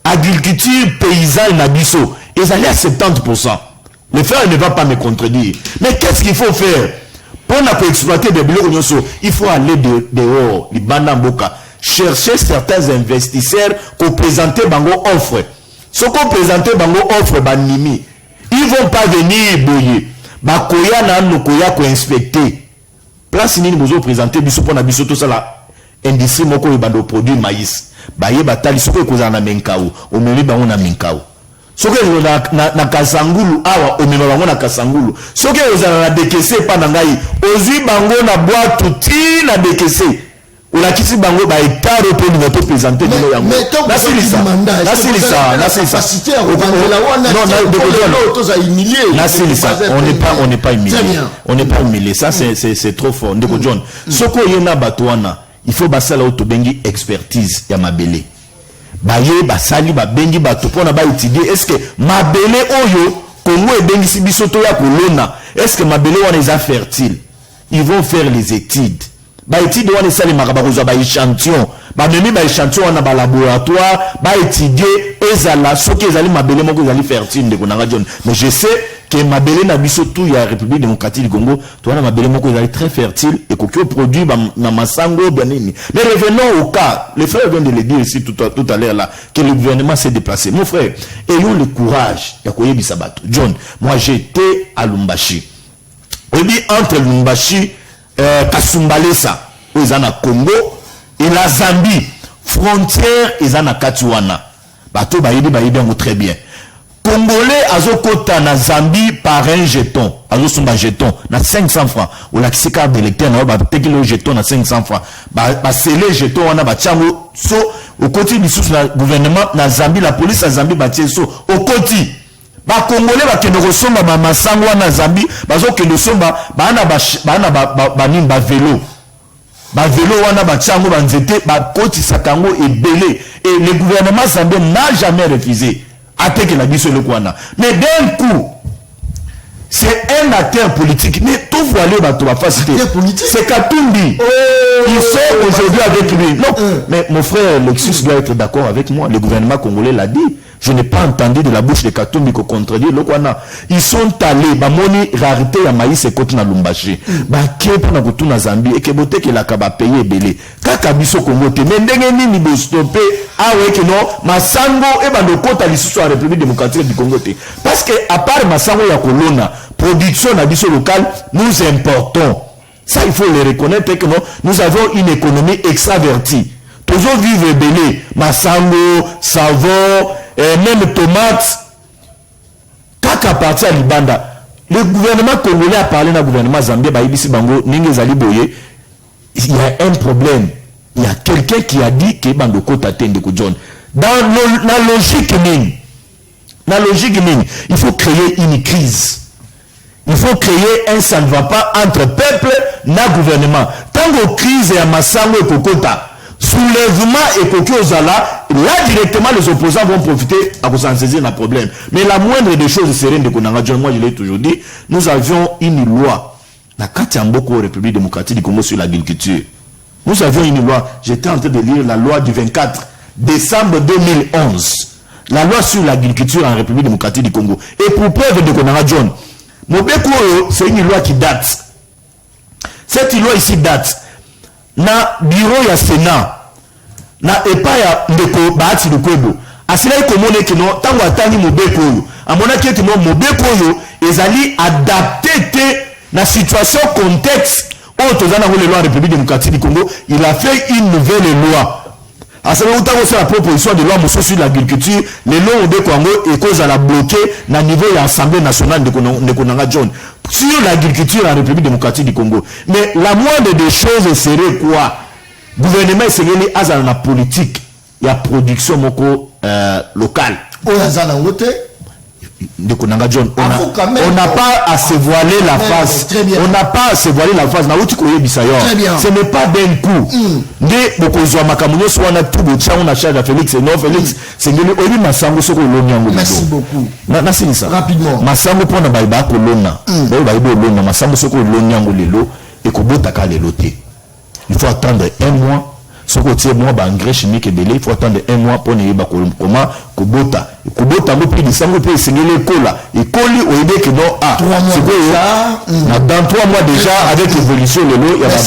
S1: agriculture paysanne na biso, ils allaient à 70%. Le frère ne va pas me contredire. Mais qu'est-ce qu'il faut faire pour exploiter des biloko nyoso? Il faut aller dehors, li banda mboka. Chercher certains investisseurs pour présenter bango offre. Ce qu'on présente bango offre banimi, ils vont pas venir boyer. Bakoya na nokoya ko inspecter. Place nini bozo présenter biso pona biso tout ça là. Industrie moko e bando produit maïs. Baye batali soko ko na menkao, o meli bango na menkao. Soki na kasangulu awa omema bango na kasangulu. Soki ozala na dekese pa na ngai, ozwi bango na boîte ti na dekese. Ou la kisi bango ba etaro pour nous présenter de yango.
S3: Mais tant que
S1: on n'est pas humilié. On n'est pas humilié. Ça c'est trop fort. Ndeko John. Soko yena batwana, il faut basala autobengi expertise ya mabele. Baye basali ba bengi bato pona ba étudier est-ce que mabele oyo Congo e bengi si bisoto ya kolona, est-ce que mabele wana est fertile? Ils vont faire les études. Ba étude wana sali makabakoza ba échantillon. Ba memi ba échantillon wana ba laboratoire, ba étudier ezala soki ezali mabele moko ezali fertile ndeko nanga John. Mais je sais que mabele na biso tout ya République démocratique du Congo, to wana mabele moko ezali très fertile et kokyo produit na masango bien nini. Mais revenons au cas, le frère vient de le dire ici tout à l'heure là que le gouvernement s'est déplacé. Mon frère, ayons le courage ya koyebisa bato. John, moi j'étais à Lumbashi. On dit entre Lumbashi Kasumbalesa ils en a Congo et la Zambie frontière ils en a Katiwana bato bayebi très bien Congolais azokota na Zambie par un jeton. Azosomba jeton na 500 francs. Ou la kisi carte d'électeur na ba teki le jeton na 500 francs. Ba scellé jeton wana ba tiango so au côté du sous na gouvernement na Zambie, la police à Zambie ba tie so au côté. Ba Congolais ba kende kosomba ba masango na Zambie, bazo kende somba ba na vélo. Ba vélo wana ba tiango ba nzete ba koti sakango ebele et le gouvernement zambien n'a jamais refusé. Attaquer la biso le Kwana. Mais d'un coup, c'est un acteur politique. Mais tout voilé va faciliter. C'est Katumbi. Ils sont aujourd'hui avec lui. Non, mais mon frère Lexus doit être d'accord avec moi. Le gouvernement congolais l'a dit. Je n'ai pas entendu de la bouche de Katumbi qu'on contredit le Kwana. Ils sont allés, moni rarité ya maïs et côté na Lumbashi. Kepo na kutu na Zambie et kebote ke la kaba payer belé. Kaka biso Congo te mais ndenge nini bo stopper awe ke non masango e ba lokota lisusu à République démocratique du Congo te. Parce que à part masango ya kolona, production na biso locale, nous importons. Ça il faut le reconnaître que non, nous avons une économie extravertie. Toujours vivre belé, masango, savon, même tomates. Kaka parti à Libanda. Le gouvernement congolais a parlé dans le gouvernement zambien, Baïbisi Bango, Ningezali Boye. Il y a un problème. Il y a quelqu'un qui a dit que Bandoko Tatende John. Dans la logique mine, il faut créer une crise. Il faut créer un ça ne va pas entre peuple et gouvernement. Tant que crise et à Massango et Kokota, soulèvement et Kokiozala, là directement les opposants vont profiter à vous en saisir un problème. Mais la moindre des choses serait de Konanga John, moi je l'ai toujours dit, nous avions une loi, la Katiamboko République démocratique du Congo sur l'agriculture. Nous avions une loi, j'étais en train de lire la loi du 24 décembre 2011. La loi sur l'agriculture en République démocratique du Congo. Et pour preuve de Konanga John, Mobeko, c'est une loi qui date. Cette loi ici date. Na bureau ya Sénat, na epa ya ndeko baati lukwebo. Asila ikomone kino, tango atani Mobeko yo. Amona kieti Mobeko yo, ezali adapté na situation contexte. Otozana le loi République démocratique du Congo, il a fait une nouvelle loi. Asala utango c'est la proposition de loi sur l'agriculture, les lois de Congo et cause à la bloquer na niveau de l'Assemblée nationale de Konanga John sur l'agriculture en République démocratique du Congo. Mais la moindre des choses serait quoi? Gouvernement serait à la politique, il y a production moko locale. De Konanga John, on n'a pas à se voiler la face. On n'a pas à se voiler la face. Ce n'est pas d'un coup.
S3: Merci beaucoup.
S1: Rapidement. Il faut attendre un mois. Ce côté moi engrais chimique belé, il faut attendre un mois pour ne pas comment kobota mo prix de sango peut signer le cola et colis au idée que non c'est quoi dans 3 mois déjà avec l'évolution le lot il y a pas.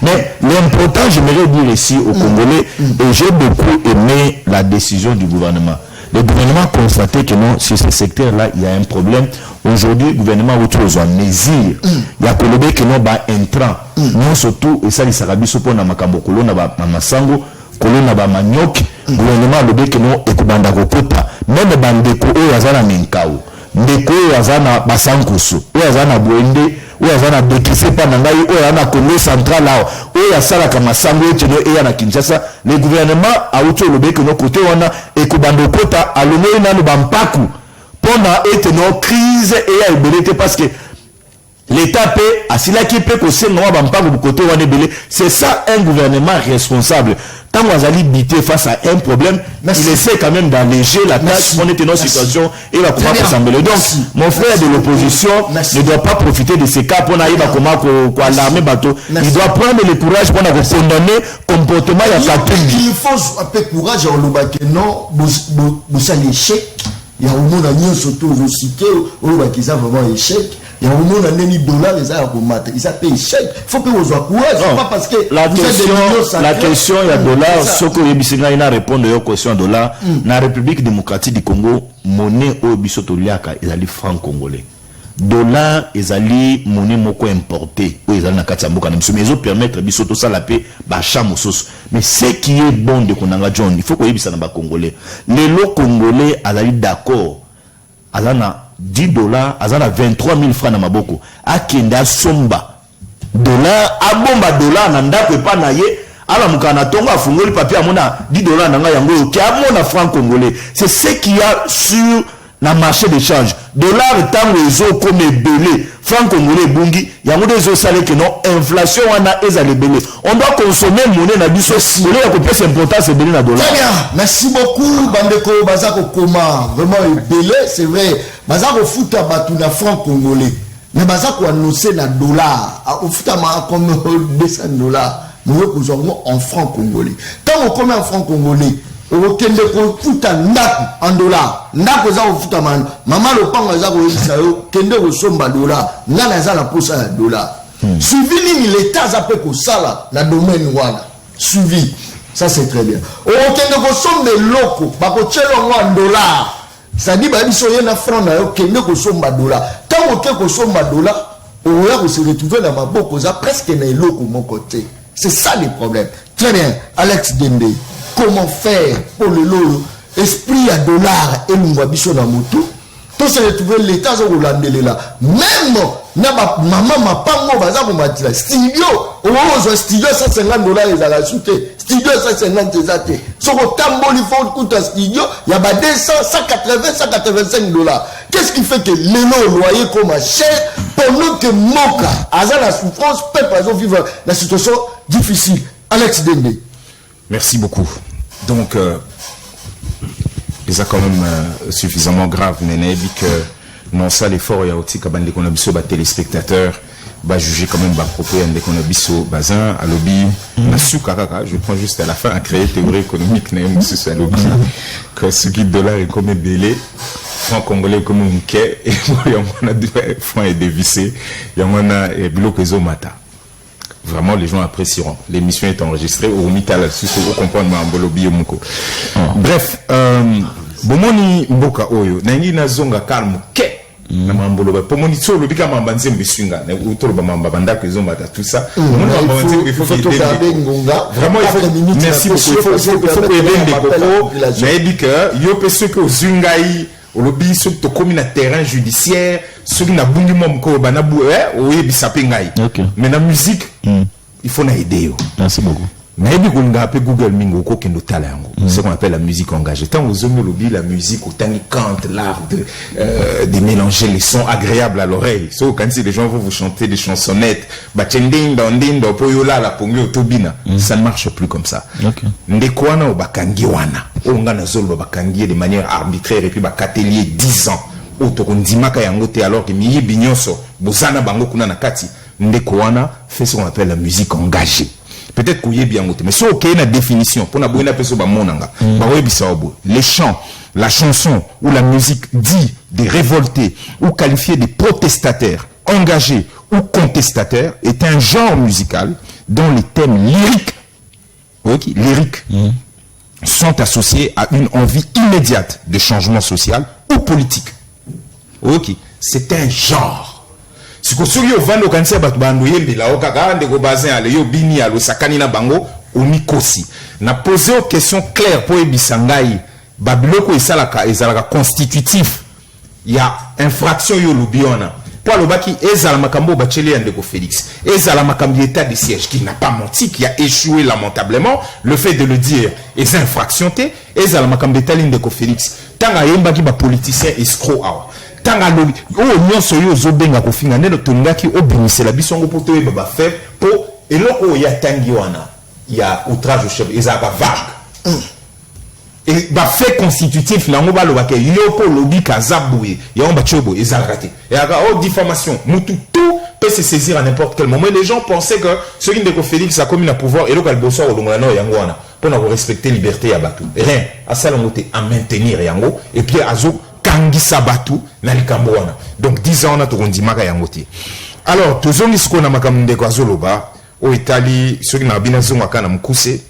S1: Mais l'important j'aimerais dire ici aux Congolais et j'ai beaucoup aimé la décision du gouvernement. Le gouvernement a constaté que non, sur ce secteur-là, il y a un problème. Aujourd'hui, le gouvernement a autour en mesure. Il y a que que non, intrant. Non, surtout, et ça, il s'est rabissé pour Namakambo, Kolona, Masango, Kolona, Maniok. Le gouvernement a le que non, et Kubanda Kokota. Même Bandeko, Yazana Minkao. Ndeko, Yazana Basankoso, Yazana Bouende, Yazana Bekise Panangai, Yazana Congo Central, Yazana Kamasango, et Yana Kinshasa. Le gouvernement a autour le que non, côté, on a, et Kubanda Kota, à l'honneur, n'a Bampaku. Pendant été nos crise et à ébélité parce que l'État paie, à cela qui paie que c'est non, côté c'est ça un gouvernement responsable. Quand on a l'habité face à un problème, il essaie quand même d'alléger la tâche. On est dans une situation et il va comment s'assembler. Donc, mon frère de l'opposition ne doit pas profiter de ces cas pour n'arriver à comment l'armée bateau. Il doit prendre le courage pour condamner le comportement.
S3: Il faut un peu de courage à l'Obaké, non, vous allez l'échec. Il y a un monde à Nyon surtout aux cités où ils ont vraiment échec. Il y a un monde à $1 ils ont payé échec. Il faut que vous soyez courage. Pas parce que
S1: la question, il y a dollars. Ce que Yebissinga a répondu à la question dollar. Dans la République démocratique du Congo, monnaie au Bissotoliaka, ils allaient francs congolais. Dollar, ils allaient monnaie moko importée. Ils allaient na Katamboka. Mais ils ont permettre Bissoto ça la paix, bachamosos. Mais ce qui est bon de Konanga John, il faut que Yebissa na ba congolais. Les lots congolais allaient d'accord. azana $10, azana 23 000 francs na maboko, akenda somba dollar, abomba dollar na ndako epa na ye, ala mukana tonga afungoli papier amona $10 na nga yango ki amona franc congolais. C'est ce qu'il y a sur na marché d'échange. Dollar tango ezo comme belé, franc congolais bungi, yango dezo sale que non inflation wana ezale belé. On doit consommer monnaie na biso, monnaie ya kopesa importance c'est belé na dollar.
S3: Très bien, merci beaucoup bandeko bazako koma, vraiment belé, c'est vrai. Bazako futa batu na franc congolais. Mais bazako annoncer na dollar, au futa ma comme $200. Nous reposons en franc congolais. Quand on commet en franc congolais, on kende ko futa ndako en dollar. Ndako za ko futa man. Maman le panga za ko yisa yo kende ko somba dollar. Ngana za la posa ya dollar. Suivi ni l'état za pe ko sala na domaine wana. Suivi. Ça c'est très bien. On kende ko somba loko, ba ko tshelo en dollar. Ça dit ba biso yena franc na yo kende ko somba dollar. Tant on ko somba dollar, on va se retrouver dans ma boko za presque na loko mon côté. C'est ça le problème. Très bien, Alex Dende. Comment faire pour le lot esprit à dollar et nous voyons dans moto? Tout se retrouver l'état de l'Andélé là. Même maman m'a pas moi bazar pour m'attirer. Studio, au studio $150 les à la soute. Studio 150 les athées. Sur le tambour il faut coûter un studio. Il y a 200, 180, $185. Qu'est-ce qui fait que le loyer comme cher pendant que Moka a la souffrance peut par exemple vivre la situation difficile. Alex Dende.
S2: Merci beaucoup. Donc, c'est quand même suffisamment grave. Mais que non, ça, l'effort, il y a aussi quand même des téléspectateurs, juger quand même propos des conabiso bazin, à lobby, je prends juste à la fin à créer théorie économique, à lobby, que ce qui dollar est comme belé, franc congolais comme un quai, et il y a deux francs et dévissés, il y a un bloc et mata. Vraiment, les gens apprécieront. L'émission est enregistrée au Mital, au comprendre Mambolobi et Moko. Bref, Bomoni Mboka Oyo, Nangi Nazonga Kalmu, Ke, Namamboloba, Pomoni Solo, Bika Mambanze Mbishinga, Utoloba Mambanda, tout ça. Il faut vraiment, merci beaucoup. Il faut aider les Boko. Mais dit que, Yope ceux que Zungaï, au lobby, ceux qui ont na terrain judiciaire, ceux qui n'ont pas de monde, mais la musique, il faut aider.
S1: Merci beaucoup.
S2: Mais il y a Google Mingo, c'est ce qu'on appelle la musique engagée. Tant aux hommes lobby, la musique, autant ils cantent l'art de mélanger les sons agréables à l'oreille. So, quand les gens vont vous chanter des chansonnettes, ça ne marche plus comme ça. Ndekwana ou bakangiwana, ongana zolo bakangi de manière arbitraire et puis bakatelier 10 ans. Otokondimaka yangote alors que miyi binyonso, bozana bango kuna nakati. Ndekwana fait ce qu'on appelle la musique engagée. Peut-être qu'il y a bien noté, mais si on a une définition, pour les chants, la chanson ou la musique dit des révoltés ou qualifiés de protestataires, engagés ou contestataires est un genre musical dont les thèmes lyriques sont associés à une envie immédiate de changement social ou politique. C'est un genre. Si vous avez un cancer, vous avez posé une question claire pour Ebisangaï. Babiloko est constitutif. Il y a infraction yo lubiona. Pour le baki, Ezala Makambo Bacheli Andeko Félix. Ezala Makambi état de siège qui n'a pas menti, qui a échoué lamentablement. Le fait de le dire est infractionné. Ezala Makambi état Andeko Félix. Tanga yemba ki ba politicien escroc awa. Tanga lobi o nyonso yo zobenga ko finga nelo tongaki obinisela bisongo poto e baba fait pour eloko ya tangi wana ya outrage au chef ezaka vague et ba fait constitutif na ngo baloba ke yopo lobi kazabouye ya on ba chobo ezaka te ya diffamation mutu tout peut se saisir à n'importe quel moment. Les gens pensaient que ce qui Ndeko Félix a commis un pouvoir et le calbosso au longano yango wana pour respecter liberté ya batu rien à ça à maintenir yango et puis azo Kangi Sabatu na likambo wana. Donc 10 ans on a tokondi maka yangote. Alors tozongi siko na makamde kwa zoloba o Italie ceux qui na bina zonga kana mukuse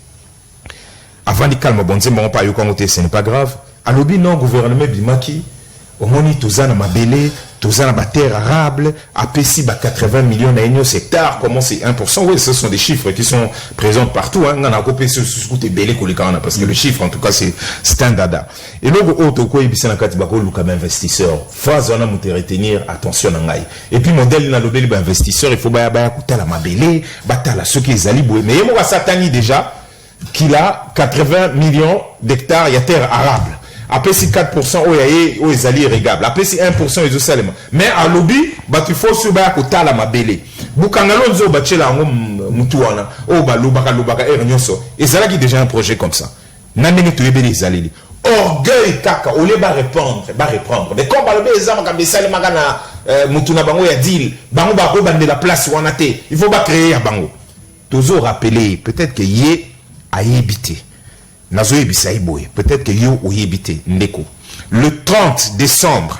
S2: avant di calme bonze mo pa yokangote ce n'est pas grave. Alobi non gouvernement bimaki omoni tozana mabele tous en terre arable, APC, 80 millions d'hectares, comment c'est 1%? Oui, ce sont des chiffres qui sont présents partout. On a copié ce côté belé parce que le chiffre, en tout cas, c'est un dada. Et là, il y a un investisseur. Phase, on a retenir, attention, et puis, modèle, il investisseur, il faut la mabélé, la ce qui est aliboué. Mais il y a Satani déjà, qu'il a 80 millions d'hectares, il y a terre arable. Après, si 4%, où est allié régable. Après, si 1%, ils ont salement. Mais à lobby, il faut se battre à côté de la mabélé. Bukangalo, zo bachela, mutuana, lubaka, ernyoso. Et ça, il y a déjà un projet comme ça. N'amène tu ébé les alliés. Orgueil, kaka, au lieu de reprendre. Mais comme les gens, quand ils ont magana, mutuna bango ya deal, bango bako bande la place où on a été. Il faut pas créer à bango. Toujours rappeler, peut-être que yé a évité. Peut-être que yo oyebité ndeko. Le 30 décembre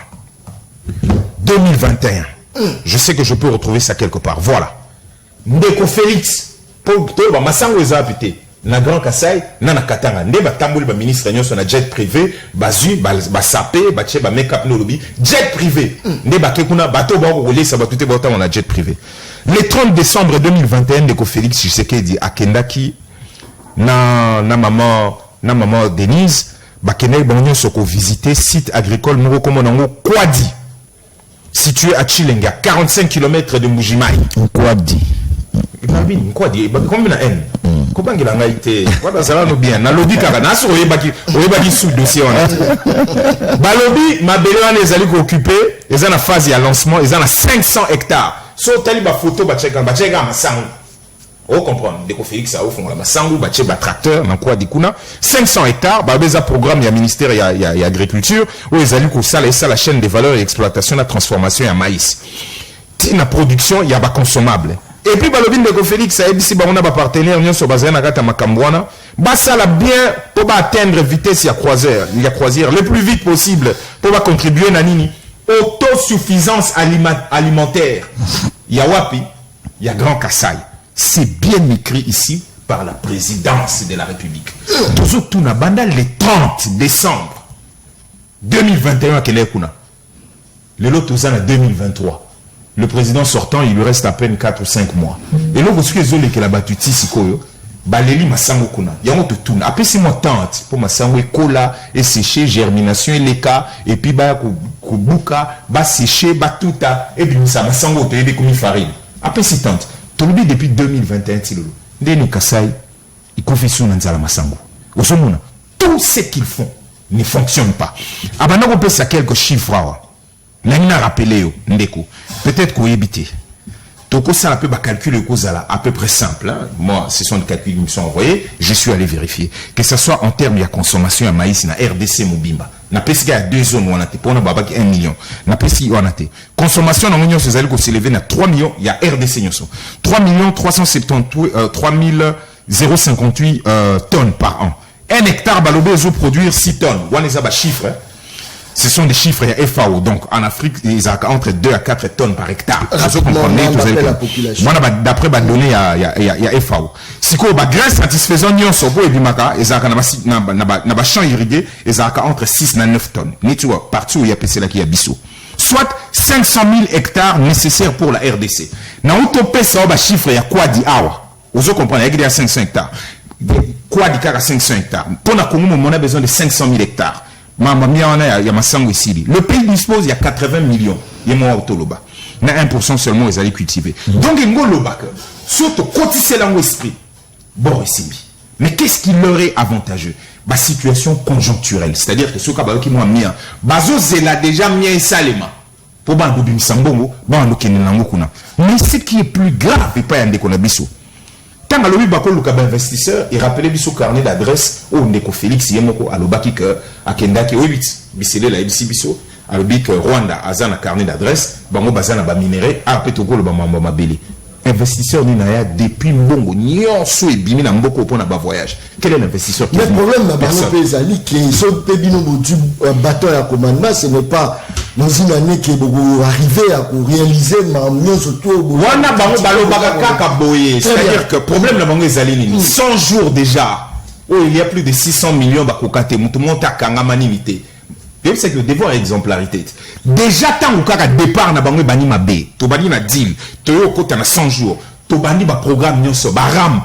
S2: 2021, je sais que je peux retrouver ça quelque part. Voilà. Ndeko Félix, pour toi, masango ezapité. Na Grand Kassai, na Katanga, ndeba tambouli ba ministre nyoso na jet privé, bazu, ba sapé, ba tche ba make-up no lobby, jet privé. Ndeba kekuna bateau ba rouler ça ba tout est on a jet privé. Le 30 décembre 2021, Ndeko Félix Tshisekedi akendaki na maman Denise bakene banyo soko visiter site agricole moko comme nango Kwadi situé à Chilenga 45 km de Mujimai.
S1: Kwadi
S2: combien na n comment il a ngaité voilà ça va nous bien na lobby kaka na so oyebaki sous dossier on ba lobby mabele wana ezali ko occuper eza na phase ya lancement eza na 500 hectares so tali ba photo ba cheka masango. On comprend. Ndeko Félix a au fond la masangu, bache ba tracteur, na quoi dikuna 500 hectares, ba beza programme ya ministère ya agriculture où ils allaient ko ça la chaîne de valeur et exploitation la transformation ya maïs. La production ya ba consommable. Et puis ba lobin Ndeko Félix a ebisi ba on a ba partenaire nyon so bazana na kata makambwana, ba ça la bien pour ba atteindre vitesse ya croisière le plus vite possible pour ba contribuer na nini autosuffisance alimentaire. Ya wapi, ya Grand Kassai. C'est bien écrit ici par la présidence de la République. Toujours tout na banda le 30 décembre 2021 à Kenekuna. Le lot tout ça en 2023. Le président sortant, il lui reste à peine 4 ou 5 mois. Et là, vous savez que la battue Sikoyo, baleli masango kuna. Yango tout tourne. Après 6 mois tente pour masango cola et sécher germination et leka et puis ba kubuka ba sécher ba tuta et puis ça masango te de comme farine. Après 6 tente. Tolobi depuis 2021 tilolo. Ndeni Kassai, ils confient Nanzala Massango. Osomuna, tout ce qu'ils font ne fonctionne pas. Abana on peut ça quelques chiffres. L'année rappelé yo ndeko. Peut-être qu'on y habite. Toko ça peut calculer à peu près simple. Hein? Moi, ce sont des calculs qui me sont envoyés. Je suis allé vérifier. Que ce soit en termes de consommation de maïs na RDC Mobimba. Na PSK à 2 zones où on a été. Pour nous, 1 million. Na PSK on a été. Consommation dans l'Union sociale qui s'élève à 3 millions. Il y a RDC 3 058 tonnes par an. 1 hectare balobé aux produire 6 tonnes. On les a bas chiffres. Hein? Ce sont des chiffres FAO. Donc, en Afrique, ils ont entre 2 à 4 tonnes par hectare. D'après les données, il y a FAO. Si vous avez grain satisfaisant, ils ont champ irrigué, ils ont entre 6 et 9 tonnes. Partout où il y a PC là qui y a Bissau. Soit 500 000 hectares nécessaires pour la RDC. Dans l'utopie, ça va chiffre, il y a quoi dit awa. Vous comprenez, il y a 500 hectares. Quoi dit à 500 hectares. Pour la Congo, on a besoin de 500 000 hectares. Le pays dispose, il y a 80 millions. Il y a autoloba. Il y a 1% seulement, ils allaient cultiver. Donc, il y a surtout, quand c'est l'esprit, bon, mais qu'est-ce qui leur est avantageux? La situation conjoncturelle. C'est-à-dire que ce qui m'a mis, c'est déjà mis un salima. Pour mais ce qui est plus grave, et pas un déconnabisso. Tant que l'on investisseur, il rappelait son carnet d'adresse au Ndeko Félix Yemoko à l'Obaki que à Kendaki au 8 Bissele la MC Bisso à l'Obik Rwanda Azana carnet d'adresse bango bazana ba minéré à Petoko le bamamba mabeli investisseur n'inaya depuis mbongo nyonso ebimi na mboko pour na ba voyage. Quel est l'investisseur qui
S3: le problème na bango pezali qui sont pebino motu bateau à commandement ce n'est pas dans une année qui est arrivé à réaliser mais surtout
S2: wana bango balobaka kaka boye c'est-à-dire que problème na bango ezali nini 100 jours déjà où il y a plus de 600 millions bakokate mutu monta kanga manimité c'est que devant exemplarité. Déjà, tant ou kaka départ na bango bani mabe, to bani na deal, to yo kota na 100 jours, to bani ba programme nyonso, ba ram.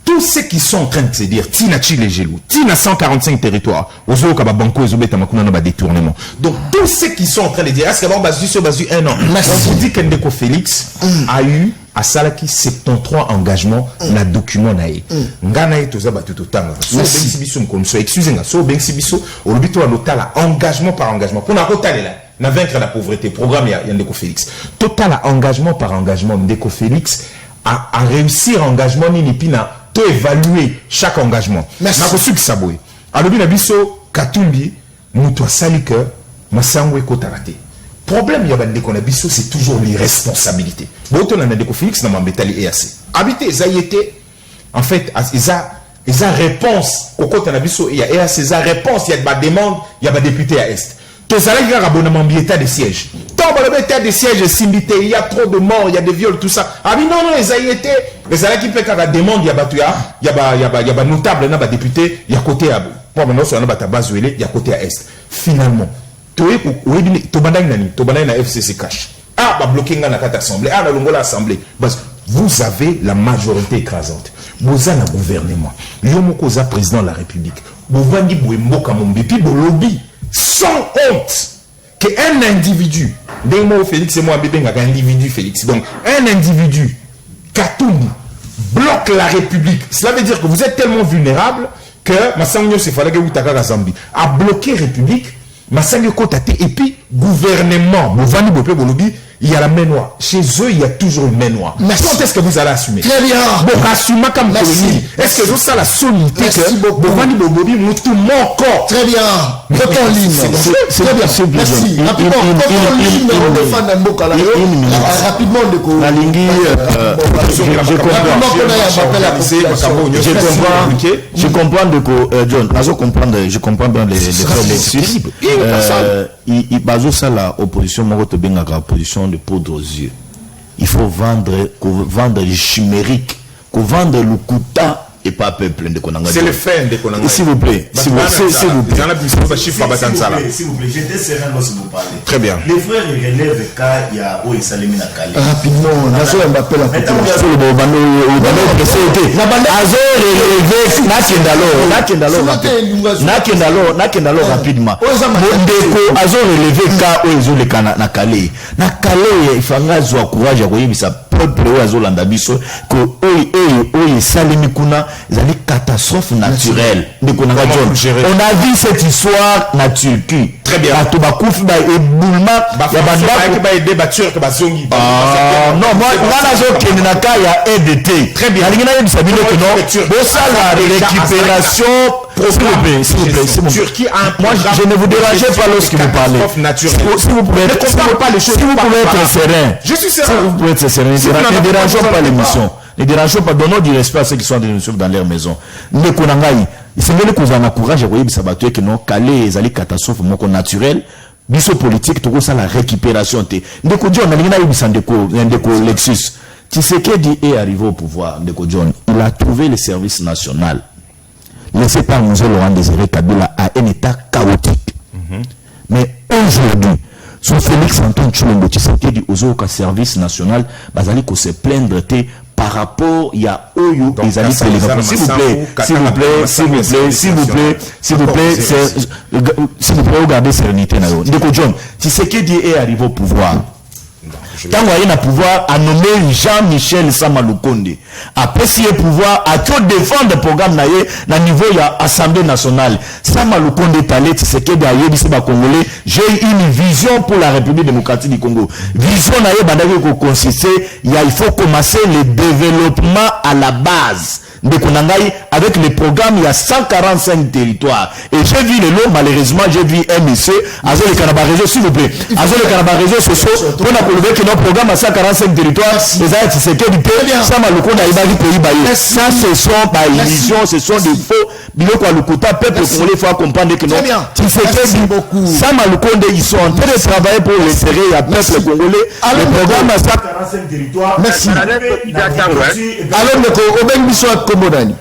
S2: Tous ceux qui sont en train de se dire, Tina Chile Gelou, Tina 145 territoires, Ozo Kaba Banco, Ezobeta Makuna na ba détournement. Donc, tous ceux qui sont en train de dire, est-ce qu'avant basu sur basu un an? On vous dit qu'Endeko Félix a eu à Salaki 73 engagements na document nae. Nganae toza batu totanga. So ben sibiso mkonso, excusez-moi, so ben sibiso, olobito wa lotala engagement par engagement. Pour na rotale là, na vaincre la pauvreté, programme ya Ndeko Félix. Total engagement par engagement, Ndeko Félix a réussir engagement ni pina to évaluer chaque engagement.
S3: Merci.
S2: Na kosu kisaboué. Alobi na biso Katumbi, muto asali que masangwe kotarate. Problème ya bande qu'on a biso, c'est toujours l'irresponsabilité. Boto na Ndeko Félix na mambetali EAC. Habité Zayete, en fait, ils a réponse au côté na biso, il y a EAC, ils a réponse, il y a des demandes, il y a des députés à Est. Tout ça là, il y a un abonnement état de siège. Tant que l'état de siège Simbité, il y a trop de morts, il y a des viols, tout ça. Ah oui, non, ils a été. Mais ça là qui fait qu'à la demande, il y a Batouya, il y a notable, il y a député, il y a côté à. Pour maintenant, sur la base il y a côté à Est. Finalement, Tobanda FCC cash. Ah, bah bloqué dans la assemblée. Ah, la longola assemblée. Vous avez la majorité écrasante. Vous avez un gouvernement. Yomoko za président de la République. Vous vendez Bouemboka Mombepi, vous lobby. Sans honte qu'un individu, Demo Félix et moi, bébé, un individu Félix, donc un individu, Katumbi, bloque la République. Cela veut dire que vous êtes tellement vulnérable que Massangyo Sefalage ou Takara Zambi a bloqué la République, Massangyo Kotate, et puis gouvernement, Mouvani Bopé Bolobi, il y a la main noire. Chez eux, il y a toujours une main noire. Quand est-ce que vous allez assumer?
S3: Très bien.
S2: Bon, assumez comme colonie. Est-ce que vous avez la solidité que Mouvani Bolobi nous tout mon corps?
S3: Très bien. Votre ligne. Très bien. Merci. Rapidement, votre ligne, on défend un mot rapidement,
S1: Nalingi, je comprends de quoi, John, je comprends bien les faits Lexus. Il base ça la opposition, moi, la opposition de poudre aux yeux. Il faut vendre le chimérique, vendre le couta et pas peuple de Konanga.
S2: C'est le fait de Konanga.
S1: S'il vous plaît, s'il vous plaît.
S4: S'il vous plaît, j'étais serein lorsque vous parlez.
S2: Très bien.
S4: Les frères relèvent quand il y a où Salimé na Calais.
S3: Rapidement, Nazo Mbappé la population.
S1: Nakendalo rapidement. Ndeko azo relevé ka ozo le kana na Calais. Na Calais ifanga zo courage ya koyebisa peuple ozo landa biso ko oyi salimi kuna zali catastrophe naturelle. Ndeko na John. On a vu cette histoire na Turquie.
S2: Très bien.
S1: Bato bakufi ba éboulement ya bandako
S2: ba aider batture que bazongi.
S1: Non, moi nana zo kende na ka ya EDT.
S2: Très bien.
S1: Nalingi na yebisa bino que non. Bo ça la récupération. S'il vous plaît. Moi, je ne vous dérangerai pas lorsque vous parlez. Si vous pouvez être serein.
S2: Je suis serein.
S1: Si vous pouvez être serein. Ne dérangeons pas l'émission. Ne dérangeons pas. Donnons du respect à ceux qui sont dans leur maison. Ne konangai. C'est mieux que vous en courage à voyer Bisabatoué que non, Calais, les catastrophes naturelles. Biso politique, tout ça la récupération. Ndeko John, Ndeko Lexus. Tshisekedi est arrivé au pouvoir. Ndeko John, il a trouvé le service national laissé par M. Laurent Désiré Kabila à un état chaotique. Mais aujourd'hui, son Félix Antoine Tshilombo Tshisekedi au service national, Bazali ko se plaindre par rapport il y a Oyo les alliés s'il vous plaît regardez sérénité na yo. Ndeko John, Tshisekedi est arrivé au pouvoir. Tant qu'il a pouvoir à nommer Jean-Michel Samalukonde. Après s'il y a pouvoir à tout défendre le programme na niveau de l'Assemblée nationale. Samalukonde est allé, c'est que d'ailleurs, Congolais, j'ai une vision pour la République démocratique du Congo. Vision il faut commencer le développement à la base. De Konangaï, avec les programmes, il y a 145 territoires. Et j'ai vu le lot, malheureusement, j'ai vu MSC, Azol et Kanaba Réseau, s'il vous plaît. Azol et Kanaba Réseau, ce sont, pour nous que nos programmes à 145 territoires, les aides, c'est que du pays, ça m'a le compte à Ibari pays baillé. Ça, ce sont pas illusions, ce sont des faux. Biloko Alukuta, peuple congolais, il faut comprendre que non. Ça m'a le compte, ils sont en train de travailler pour l'intérêt du peuple congolais. Le programme à 145 territoires. Merci. Alors, le Robin Bissot Komodani.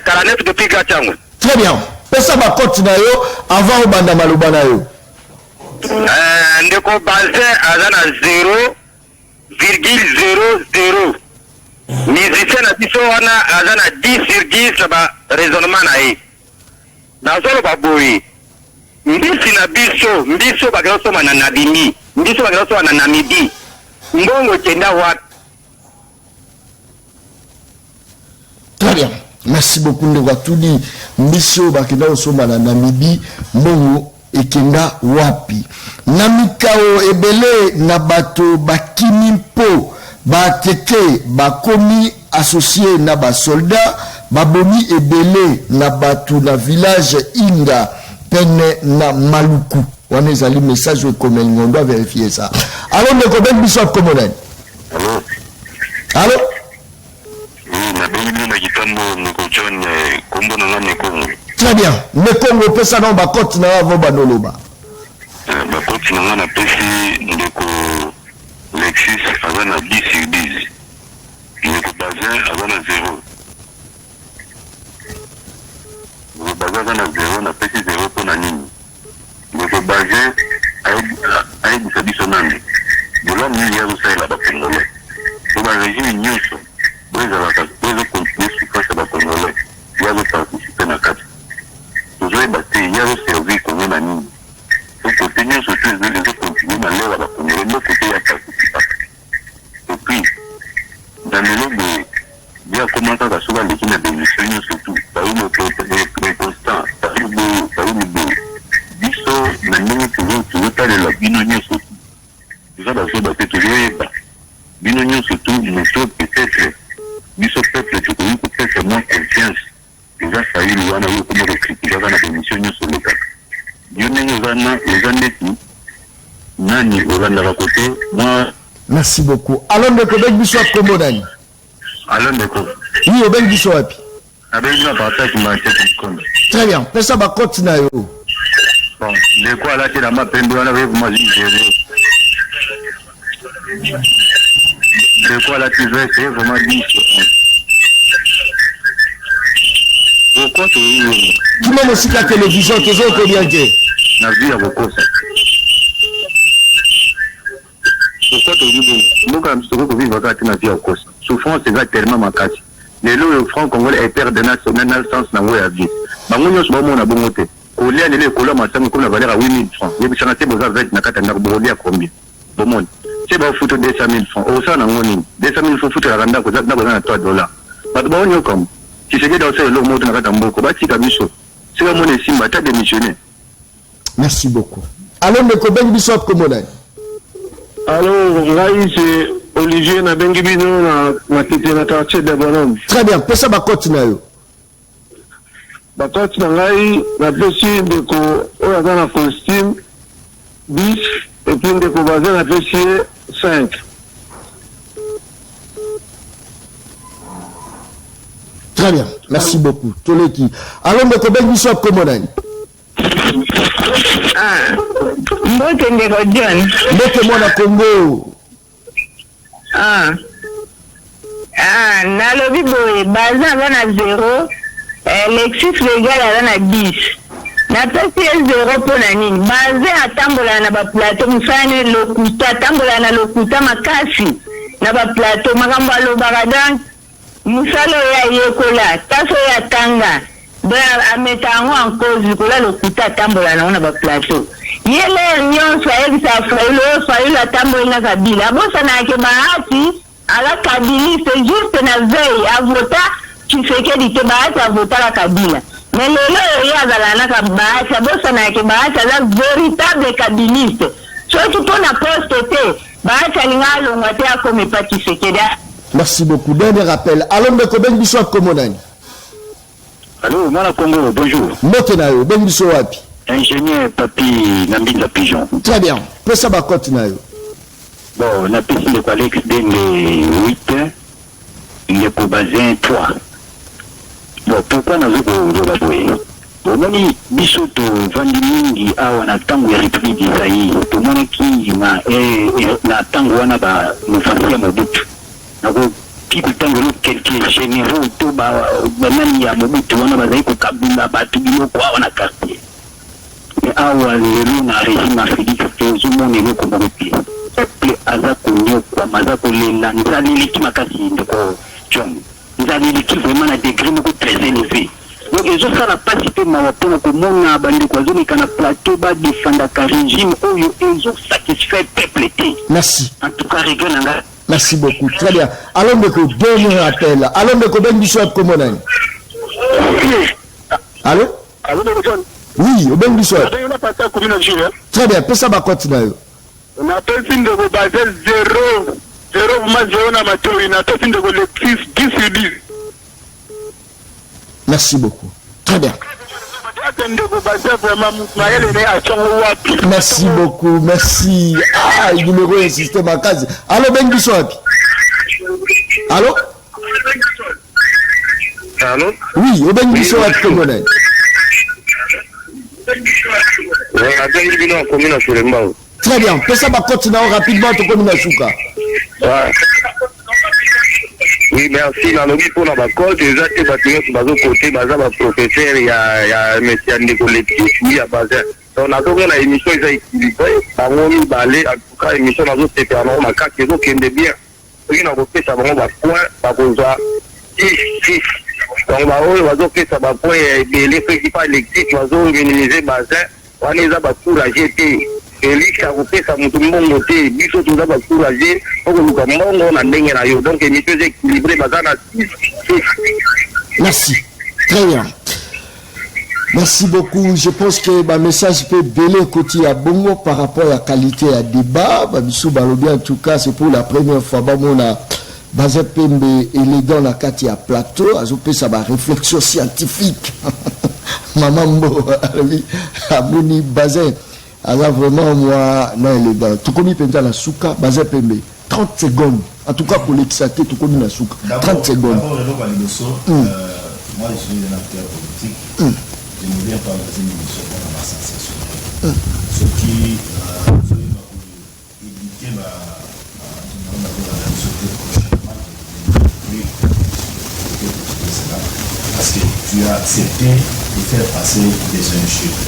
S5: Karanet depuis Gachango.
S3: Très bien. pesa bakote na yo avant obanda maloba na yo.
S5: Ndeko Bazin aza na 0,00. Musicien na biso wana aza na 10/10 na ba raisonnement na ye. Nazolo baboyi. Mbiso bakosoma na Nabimi. Mbiso bakosoma na Namibie. Mbongo kenda wapi?
S3: Très bien. Merci beaucoup ndeko atuni mbiso bakenda osoma na Namibie mbongo ekenda wapi. Namikao ebele na bato bakini mpo bateke bakomi associé na ba soldat babomi ebele na bato na village Inga pene na Maluku. On est allé message comme on doit vérifier ça. Alors ndeko ben biso komonani.
S5: Allô?
S3: Allô? Très bien. Mais comme on peut ça dans ma côte, na avant banoloba.
S5: Ma côte na na pesi ndeko Lexus avant na 10/10. Ndeko Bazin avant na 0. Ndeko Bazin na 0 na pesi 0 pour na nini. Ndeko Bazin ayi bisabiso nani. Bola ni ya rusela ba Congolais. Pour la régime nyonso. Boza continuer souffrance à Congolais. Il y a participer na kati. Vous avez battu, il y a servi comme un ami. Faut continuer surtout les continuer à l'air à la Congolais. Nous côté il y a participer. Et puis dans le lot de bien commencer à sauver les gens de l'émission surtout. Par une constant, par une biso na nini tu veux parler la binonio surtout. Vous avez besoin de toujours binonio surtout nous peut-être biso peuple tu connais peut-être moins confiance. Déjà ça y est, on a eu comme critiquer dans la émission sur le cas. Dieu nous a dit nani Uganda va côté moi.
S3: Merci beaucoup. Alors ndeko ben biso komonani.
S5: Alors ndeko.
S3: Oui, ben biso wapi?
S5: Avec la partage qui m'a été compte.
S3: Très bien. Pesa bakote na yo.
S5: Bon, de quoi là c'est la map pendo on avait moi gérer. De quoi là tu veux c'est vraiment dit. Pourquoi tu
S3: Kima mosika télévision toujours ko bien que
S5: na vie à beaucoup ça. Pourquoi tu dis bon, nous comme vivre wakati na vie à cause. Souffrance c'est tellement makati. Les lots le franc congolais est perdre national sens na wa vie. Bango nyos ba mona bongo te. Kolia les kola masango comme la valeur à 8000 francs. Yebi chanate boza vet na kata na bolia combien. Bomon. C'est ba photo 200,000 francs. Au ça na ngoni. 200,000 francs photo la randa ko za na boza na $3. Ba ba onyo comme qui se dit dans ce lot moto na kata mboko ba tika biso. C'est comme mon simba ta démissionné.
S3: Merci beaucoup. Alors ndeko ben biso komonani.
S5: Alors, là, c'est Olivier Nabengibino, na tete na quartier de Bonhomme.
S3: Très bien. Pesa bakote na yo.
S5: Bakote na ngai, na pesi ndeko, oya na costume, 10, et puis ndeko Bazin na pesi 5.
S3: Très bien. Merci beaucoup. Toleki. Alors ndeko ben biso komonani.
S6: Mbote ndeko John.
S3: Mbote mwana Congo.
S6: Nalobi boye Bazin aza na 0, Lexus Legal aza na 10. Na pesi 0 mpo na nini? Bazin atambola na baplateau mosani lokuta, atambola na lokuta makasi na baplateau makambo alobaka donc mosala oyo ayekola taso oyo atanga ameta yango en cause kola lokuta atambola nango na baplateau yele nyonso ayebisa Fayulu atamboli na Kabila abosanake bahati ala Kabili c'est juste na veille avota Tshisekedi te bahati avotala Kabila mais lelo oyo azala naka bahati abosanake bahati aza véritable kabiliste soki mpona poste te bahati alinga alongwa te akome pa Tshisekedi.
S3: Merci beaucoup. Dernier rappel. Alors ndeko ben biso komonani.
S5: Allô, Mwana Congo, bonjour.
S3: Mbote na yo, ben biso wapi?
S5: Ingénieur Papi Nambinza Pigeon.
S3: Très bien. Pesa bakote na yo.
S5: Bon, na pesi ndeko Alex Denge 8, ndeko Bazin 3. Bon, pourquoi nazo koloba boye? Omoni biso to vandi mingi awa na tango ya République d'Isaïe. Tomonaki na tango wana ba mufasi ya Mobutu. Nako people tangelo quelques généraux to ba nani ya Mobutu wana bazali ko kabula batu biloko wana quartier mais awa lelo na régime Félix Tshisekedi ngo komoki peuple aza konyoka maza kolela nzali liki makasi ndeko John nzali liki vraiment na degré moko très élevé donc ils ont ça la participé ma pour komona bandi ko zone kana plateau ba défendre ka régime oyo ils ont satisfait peuple.
S3: Merci.
S5: En tout cas régler nanga. Merci
S3: beaucoup. Très bien. Allons de dernier appel. Allons de ben Bishop Komonan. Allô?
S5: Allô John.
S3: Oui, au ben Bishop. Très bien. Peut ça va continuer.
S5: On a fait signe de vous baser 0 vous na matori na fait signe de vous le 10 sur 10.
S3: Merci beaucoup. Très bien. Merci beaucoup, merci. Ah, il numéro est système à case. Allô, Ben Bishop. Allô?
S5: Allô?
S3: Oui, au Ben Bishop, comment on est? Très bien, peut ça va continuer rapidement, tu connais Souka.
S5: Oui, merci. Dans le pour la bacole, déjà, tu vas tenir sur le côté, le professeur, il y a M. Ndeko-Lepti, oui, à Bazin. On a trouvé l'émission, ils ont équilibré. On a balé, en tout cas, l'émission, dans l'autre, c'était un homme à 4 jours qui aime bien. Oui, on a fait ça, on va point, ça va 6. Donc, on va faire ça, point, les principaux électriques, on va minimiser Bazin. On a encouragé. Félix a fait ça, mon côté, biso tout d'abord encouragé, on a ndenge na yo, donc l'émission est équilibrée, bazana 6.
S3: Merci. Très bien. Merci beaucoup. Je pense que ma message peut belé côté à Bongo par rapport à la qualité à débat. Babissou Balobi, en tout cas, c'est pour la première fois. On a Bazé Pembe élégant la Kati à plateau. Azopé, ça va réflexion scientifique. Maman Mo, Abouni Bazé. Alors vraiment, moi, non, élégant. Tout comme il peut dans la souka, Bazé Pembe. 30 secondes. En tout cas, pour l'exater, tout comme la souka. 30 secondes.
S4: Moi, je suis un acteur politique. Je ne viens pas dans une émission pour ma sensation. Ce qui éduquer parce que tu as accepté de faire passer des injures.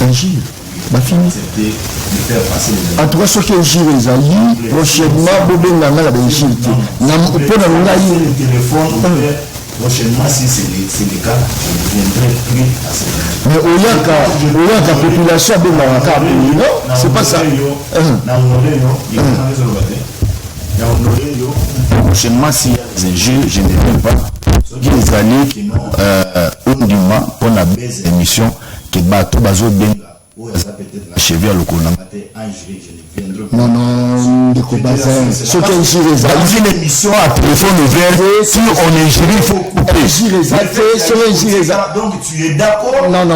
S3: Injures? Ma fille.
S4: Accepté de faire passer des injures.
S3: En tout cas, ce qui est injures, les alliés, prochainement, Bobé n'a pas d'injures. On peut
S4: le téléphone. Prochainement, si c'est le cas, je ne viendrai plus à cette émission.
S3: Mais au lieu que la population de Maraka, non, c'est pas ça.
S1: Prochainement, s'il y a des injures, je ne viens pas. Les années, on dit pour la belle émission, qui bat tout bazo bien. Cheville à l'Okona.
S3: Non, Ndeko Bazin. Ce qui est injure,
S1: dans une émission à téléphone ouvert, si on est injure, il faut couper.
S4: Donc tu es d'accord?
S3: Non.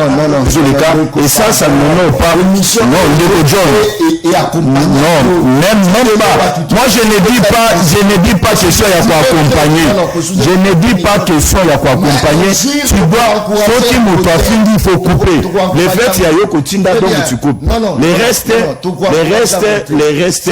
S1: C'est le cas. Et ça ne pas. Non, Ndeko John.
S3: Et accompagné.
S1: Non, même pas. Moi, je ne dis pas que ça y a quoi accompagner. Je ne dis pas que ça y a quoi accompagner. Tu dois, faut qu'il me t'as fini, il faut couper. Les faits, il y a eu Kotinda, donc tu coupes. Les restes,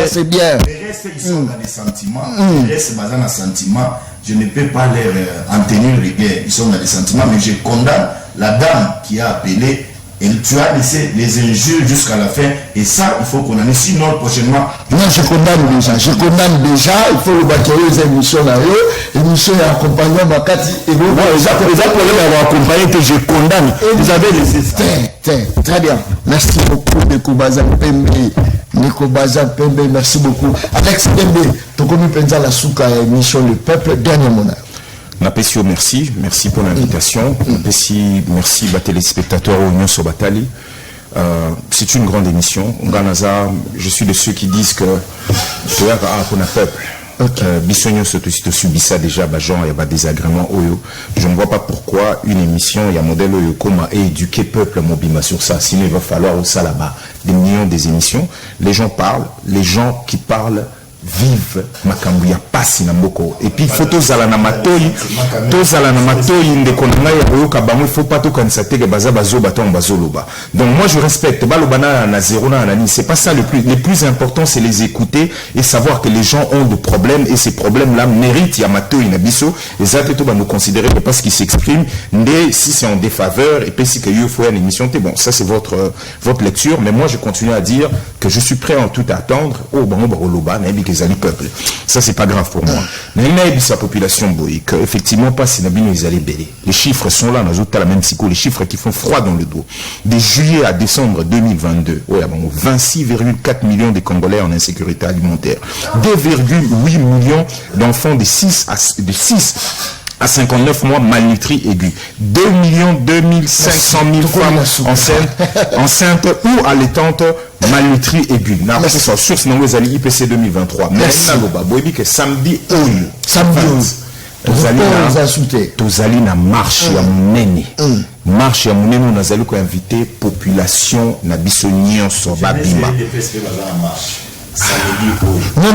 S3: c'est bien.
S4: Les restes, ils sont dans des sentiments. Les restes, basés dans les sentiments. Je ne peux pas leur en tenir rigueur. Ils sont dans des sentiments, mais je condamne la dame qui a appelé. Et tu as laissé les injures jusqu'à la fin. Et ça, il faut qu'on en ait. Sinon, prochainement.
S3: Non, je condamne déjà. Il faut le bâtir les émissions là. Émission et accompagnement Makati. Et vous,
S1: les problèmes d'avoir accompagné que je condamne. Vous avez laissé.
S3: Très bien. Merci beaucoup, Ndeko Pembe. Ndeko Pembe, merci beaucoup. Alex Pembe, tu connais Penza la Souka émission Le Peuple, dernier monarque.
S2: Napesio, merci pour l'invitation. Merci aux téléspectateurs au Union Sobatali. C'est une grande émission. Je suis de ceux qui disent que tu as un peuple. Bissonio se subit ça déjà, il y a des désagréments. Je ne vois pas pourquoi une émission, il y a un modèle comment éduquer le peuple mobile sur ça. Sinon, il va falloir au ça là-bas des millions des émissions. Les gens parlent, les gens qui parlent vive makambu ya pasi na mboko. Et puis faut tozala na matoi ndeko na ngai ya koyoka bango, il faut pas tokanisa te ke baza bazo baton bazoloba. Donc moi je respecte balobana na zéro na nani, c'est pas ça le plus important, c'est les écouter et savoir que les gens ont des problèmes et ces problèmes là méritent ya matoi na biso et ça tout va nous considérer que parce qu'ils s'expriment si c'est en défaveur et puis si que you faut une émission, bon ça c'est votre lecture, mais moi je continue à dire que je suis prêt en tout à attendre peuple. Ça c'est pas grave pour moi. Mais sa population boïque, effectivement pas si nabino ils allaient bêler. Les chiffres sont là, nous autres la même psycho, les chiffres qui font froid dans le dos. De juillet à décembre 2022, 26,4 millions de Congolais en insécurité alimentaire, 2,8 millions d'enfants de 6 à 59 mois malnutris aigus, 2 500 000 femmes enceintes ou allaitantes malnutris aigus. C'est sa source dans les alliés IPC 2023. Mais samedi, tozali na marche ya munene. Marche ya munene on azali ko inviter population na biso nyonso babima. Non,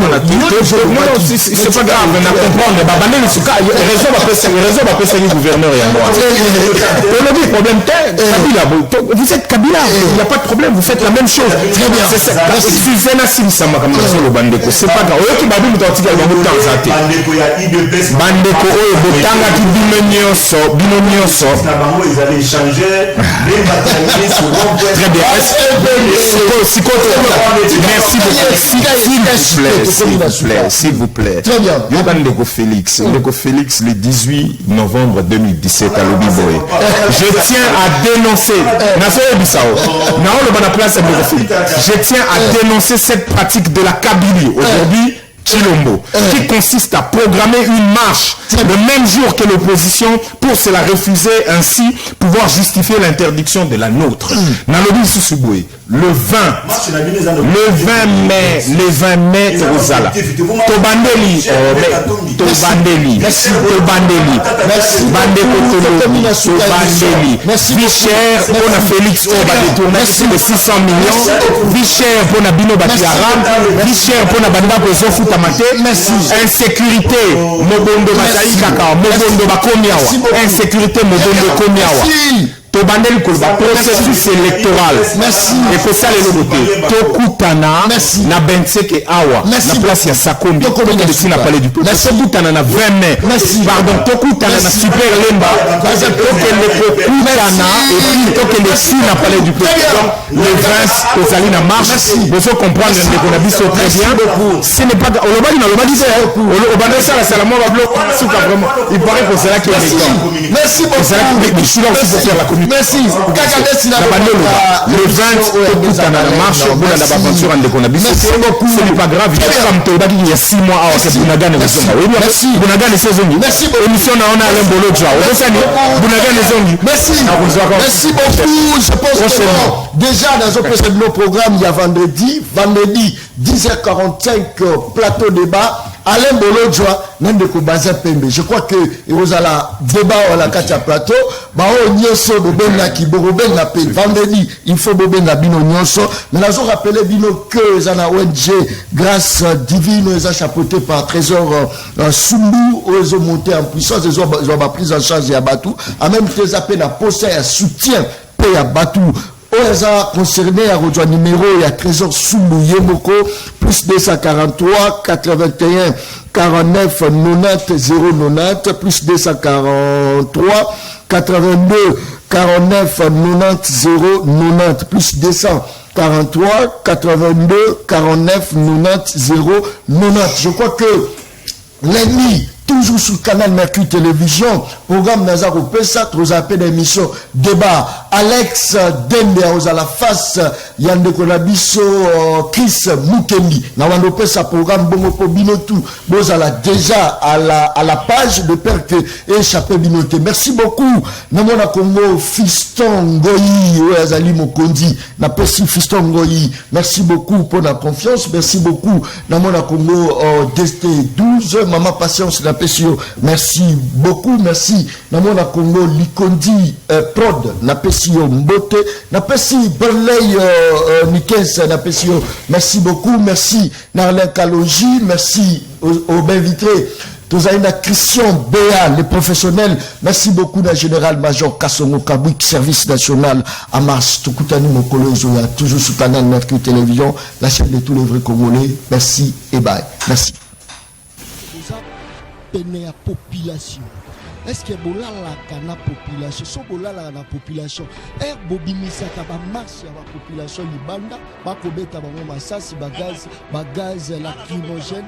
S2: c'est pas grave, on a comprendre. Raison va passer le gouverneur et moi. Le problème, vous êtes Kabila, il n'y a pas de problème, vous faites la même chose. Très bien. C'est pas grave. Merci beaucoup. S'il vous plaît. Très bien. Ndeko Félix, le 18 novembre 2017 à Lobiboé. Je tiens à dénoncer. Je tiens à dénoncer cette pratique de la Kabylie aujourd'hui. Chilombo, qui consiste à programmer une marche le même jour que l'opposition pour se la refuser, ainsi pouvoir justifier l'interdiction de la nôtre. Nalobi Susuboué, le 20 mai, Rosala. Tobandeli, Vichère, on a Félix, on va détourner de 600 millions, Vichère, on a Bino Batiaram, Vichère, on a Banda Bozofu Tamate, insécurité, Mobondo Bataï Kaka, Mobondo Bakomiawa, insécurité, Mobondo Komiawa. Tobandeli kolba processus électoral. Merci. Et que ça les loboté. Tokutana na Benseke Awa. Na place ya Sakombi. Tokutana na palais du peuple. Tokutana na 20 mai. Pardon, Tokutana na Super Lemba. Tokele Tokutana et puis Tokele si na palais du peuple. Le 20 Kozali na marche. Il faut comprendre que Nabiso très bien. Ce n'est pas Olobadi na Olobadi c'est Olobadi ça la salamo va bloquer vraiment. Il paraît que c'est là qui est. Merci beaucoup. C'est là que je suis là aussi pour faire la communauté. Merci. Le 20 Tokutana na marche pour la aventure en Dekonabiso. Ce n'est pas grave. Il y a 6 mois à Bunagane. Merci. Bunagane saisonnier. Merci beaucoup. Émission on a un bolo de joie. Bunagane saisonnier. Merci. Merci beaucoup. Je pense que déjà dans un précédent programme il y a vendredi 10h45 plateau débat. Alain Bolodjoa, Nandeko Baza Pembe. Je crois que vous allez débat à la Katia Plateau. Bao Nyoso, Boben Naki, Boroben Napel. Vendredi, il faut Boben Nabino Nyoso. Mais là, je rappelle Bino que les ONG, grâce divine, les a chapeauté par Trésor Sumbu, ils ont monté en puissance, ils ont pris en charge et abattu. En même temps, ils appellent à poster un soutien, paye à Batou. OSA concerné à rejoindre numéro et à Trésor Sumbu Yemoko, plus 243 81 49 90 090, plus 243 82 49 90 090, plus 243 82 49 90 090. Je crois que l'ennemi, toujours sur le canal Mercure Télévision, programme Nazar Opessa, nous appelle l'émission débat. Alex Dembe à la face, Yande Konabiso, Chris Mukendi. Nous avons Opessa programme Bongo Binotu. Nous allons déjà à la page de père que échappé Binoté. Merci beaucoup. Nous avons Congo Fiston Ngoyi, Azali Mokondi. N'a pas si Fiston Ngoyi. Merci beaucoup pour la confiance. Merci beaucoup. Nous avons Congo DST 12, Maman Patience, n'a
S3: Napesio, merci beaucoup, merci. Namona Congo, Likondi, Prod, Napesio, Mbote, Napesi, Berley, Nikens, Napesio, merci beaucoup, merci. Narlen Kaloji, merci au bain vitré. Tozaïna Christian Béa, les professionnels, merci beaucoup na général-major Kassongo Kabouik, service national à Mars, Tukutani Mokolo Zoya, toujours sous Canal Mercure Télévision, la chaîne de tous les vrais Congolais. Merci et bye. Merci.
S7: Population. Est-ce que bolala kana population so bolala na population bobimisa ka ba marche ya ba population libanda ba kobeta bango masasi bagaz lacrymogène